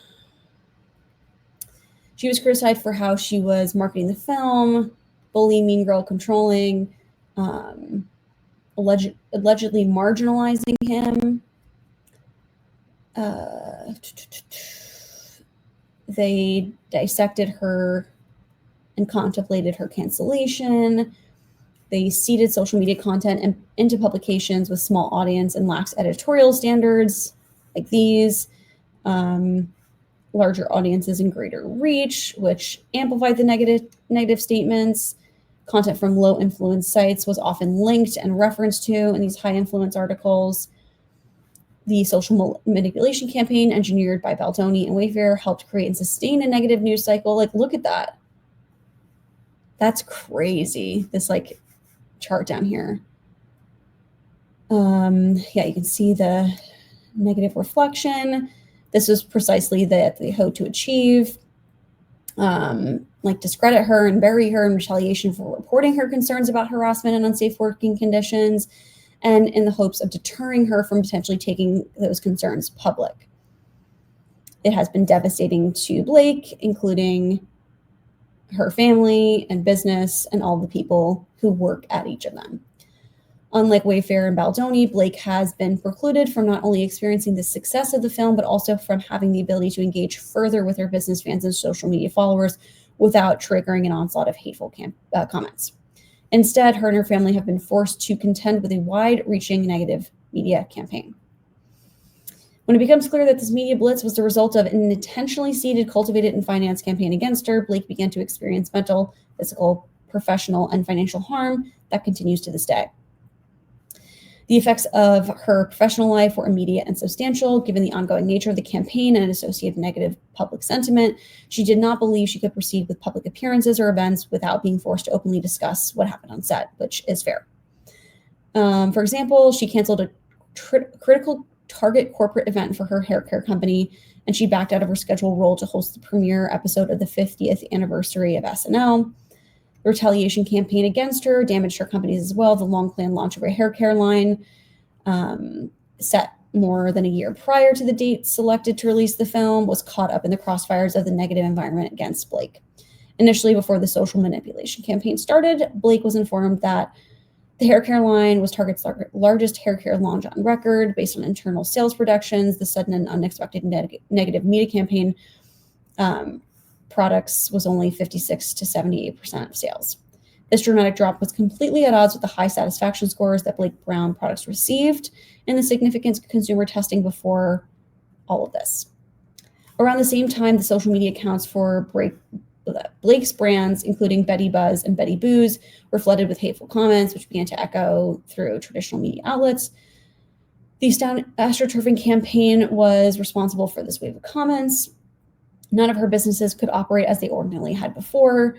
she was criticized for how she was marketing the film, bully, mean girl, controlling, allegedly marginalizing him. They dissected her and contemplated her cancellation. They seeded social media content into publications with small audience and lax editorial standards like these. Larger audiences and greater reach, which amplified the negative statements. Content from low influence sites was often linked and referenced to in these high influence articles. The social manipulation campaign engineered by Baldoni and Wayfair helped create and sustain a negative news cycle. Like, look at that. That's crazy. This like chart down here. Yeah, you can see the negative reflection. This was precisely that they hoped to achieve, like discredit her and bury her in retaliation for reporting her concerns about harassment and unsafe working conditions, and in the hopes of deterring her from potentially taking those concerns public. It has been devastating to Blake, including her family and business and all the people who work at each of them. Unlike Wayfair and Baldoni, Blake has been precluded from not only experiencing the success of the film, but also from having the ability to engage further with her business fans and social media followers without triggering an onslaught of hateful comments. Instead, her and her family have been forced to contend with a wide-reaching negative media campaign. When it becomes clear that this media blitz was the result of an intentionally seeded, cultivated, and financed campaign against her, Blake began to experience mental, physical, professional, and financial harm that continues to this day. The effects of her professional life were immediate and substantial. Given the ongoing nature of the campaign and associated negative public sentiment, she did not believe she could proceed with public appearances or events without being forced to openly discuss what happened on set, which is fair. For example, she canceled a critical target corporate event for her hair care company, and she backed out of her scheduled role to host the premiere episode of the 50th anniversary of SNL. The retaliation campaign against her damaged her companies as well. The long-planned launch of her hair care line, set more than a year prior to the date selected to release the film, was caught up in the crossfires of the negative environment against Blake. Initially, before the social manipulation campaign started, Blake was informed that the hair care line was Target's largest hair care launch on record. Based on internal sales projections, the sudden and unexpected negative media campaign products was only 56 to 78% of sales. This dramatic drop was completely at odds with the high satisfaction scores that Blake Brown products received and the significant consumer testing before all of this. Around the same time, the social media accounts for Blake's brands, including Betty Buzz and Betty Booze, were flooded with hateful comments, which began to echo through traditional media outlets. The astroturfing campaign was responsible for this wave of comments. None of her businesses could operate as they ordinarily had before.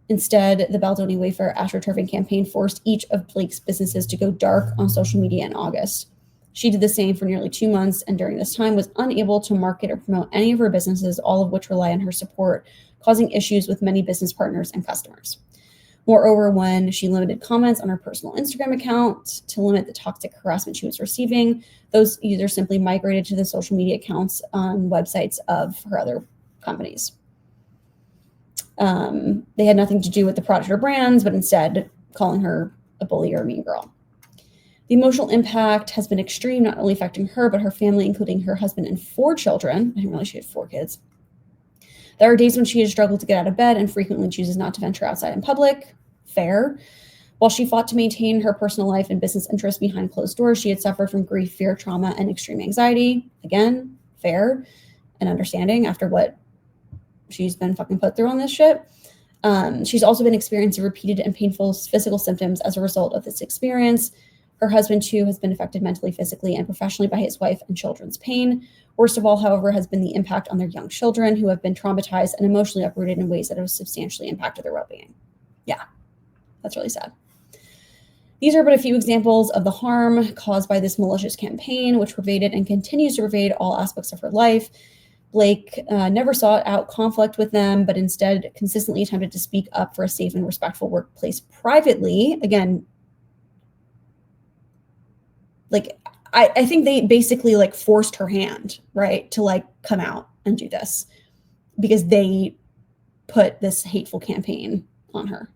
Instead, the Baldoni Wayfair astroturfing campaign forced each of Blake's businesses to go dark on social media in August. She did the same for nearly 2 months, and during this time was unable to market or promote any of her businesses, all of which rely on her support, causing issues with many business partners and customers. Moreover, when she limited comments on her personal Instagram account to limit the toxic harassment she was receiving, those users simply migrated to the social media accounts on websites of her other companies. They had nothing to do with the product or brands, but instead calling her a bully or a mean girl. The emotional impact has been extreme, not only affecting her, but her family, including her husband and 4 children. I didn't realize she had 4 kids. There are days when she has struggled to get out of bed and frequently chooses not to venture outside in public. Fair. While she fought to maintain her personal life and business interests behind closed doors, she had suffered from grief, fear, trauma, and extreme anxiety. Again, fair and understanding after what she's been fucking put through on this shit. She's also been experiencing repeated and painful physical symptoms as a result of this experience. Her husband, too, has been affected mentally, physically, and professionally by his wife and children's pain. Worst of all, however, has been the impact on their young children, who have been traumatized and emotionally uprooted in ways that have substantially impacted their well-being. Yeah, that's really sad. These are but a few examples of the harm caused by this malicious campaign, which pervaded and continues to pervade all aspects of her life. Blake never sought out conflict with them, but instead consistently attempted to speak up for a safe and respectful workplace privately. Again, like, I think they basically like forced her hand, right, to like come out and do this because they put this hateful campaign on her.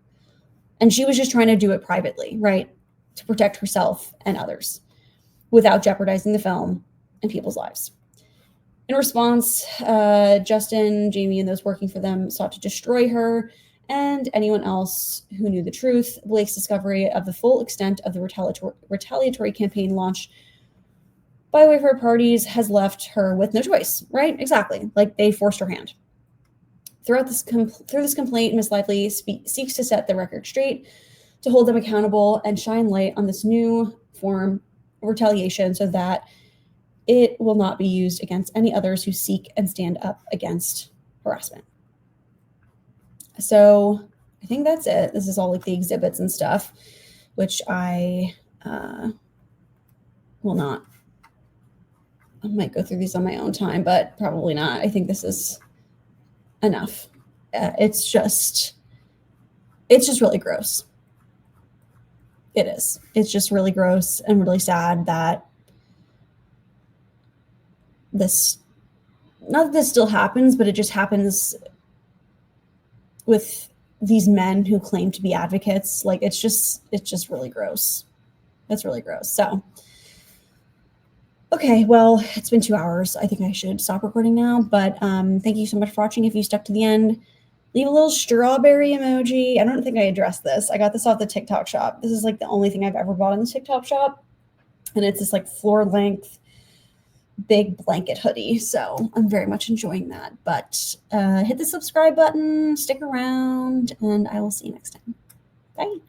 And she was just trying to do it privately, right, to protect herself and others without jeopardizing the film and people's lives. In response, Justin, Jamie, and those working for them sought to destroy her and anyone else who knew the truth. Blake's discovery of the full extent of the retaliatory campaign launched by way of her parties has left her with no choice, right? Exactly. Like they forced her hand. Through this complaint, Ms. Lively seeks to set the record straight, to hold them accountable, and shine light on this new form of retaliation so that it will not be used against any others who seek and stand up against harassment. So I think that's it. This is all like the exhibits and stuff, which I will not. I might go through these on my own time, but probably not. I think this is enough. It's just really gross. It is. It's just really gross and really sad that not that this still happens, but it just happens with these men who claim to be advocates. Like it's just really gross. That's really gross. So, okay, well, it's been 2 hours. I think I should stop recording now, but thank you so much for watching. If you stuck to the end, leave a little strawberry emoji. I don't think I addressed this. I got this off the TikTok shop. This is like the only thing I've ever bought in the TikTok shop. And it's this like floor length big blanket hoodie. So I'm very much enjoying that. But hit the subscribe button, stick around, and I will see you next time. Bye.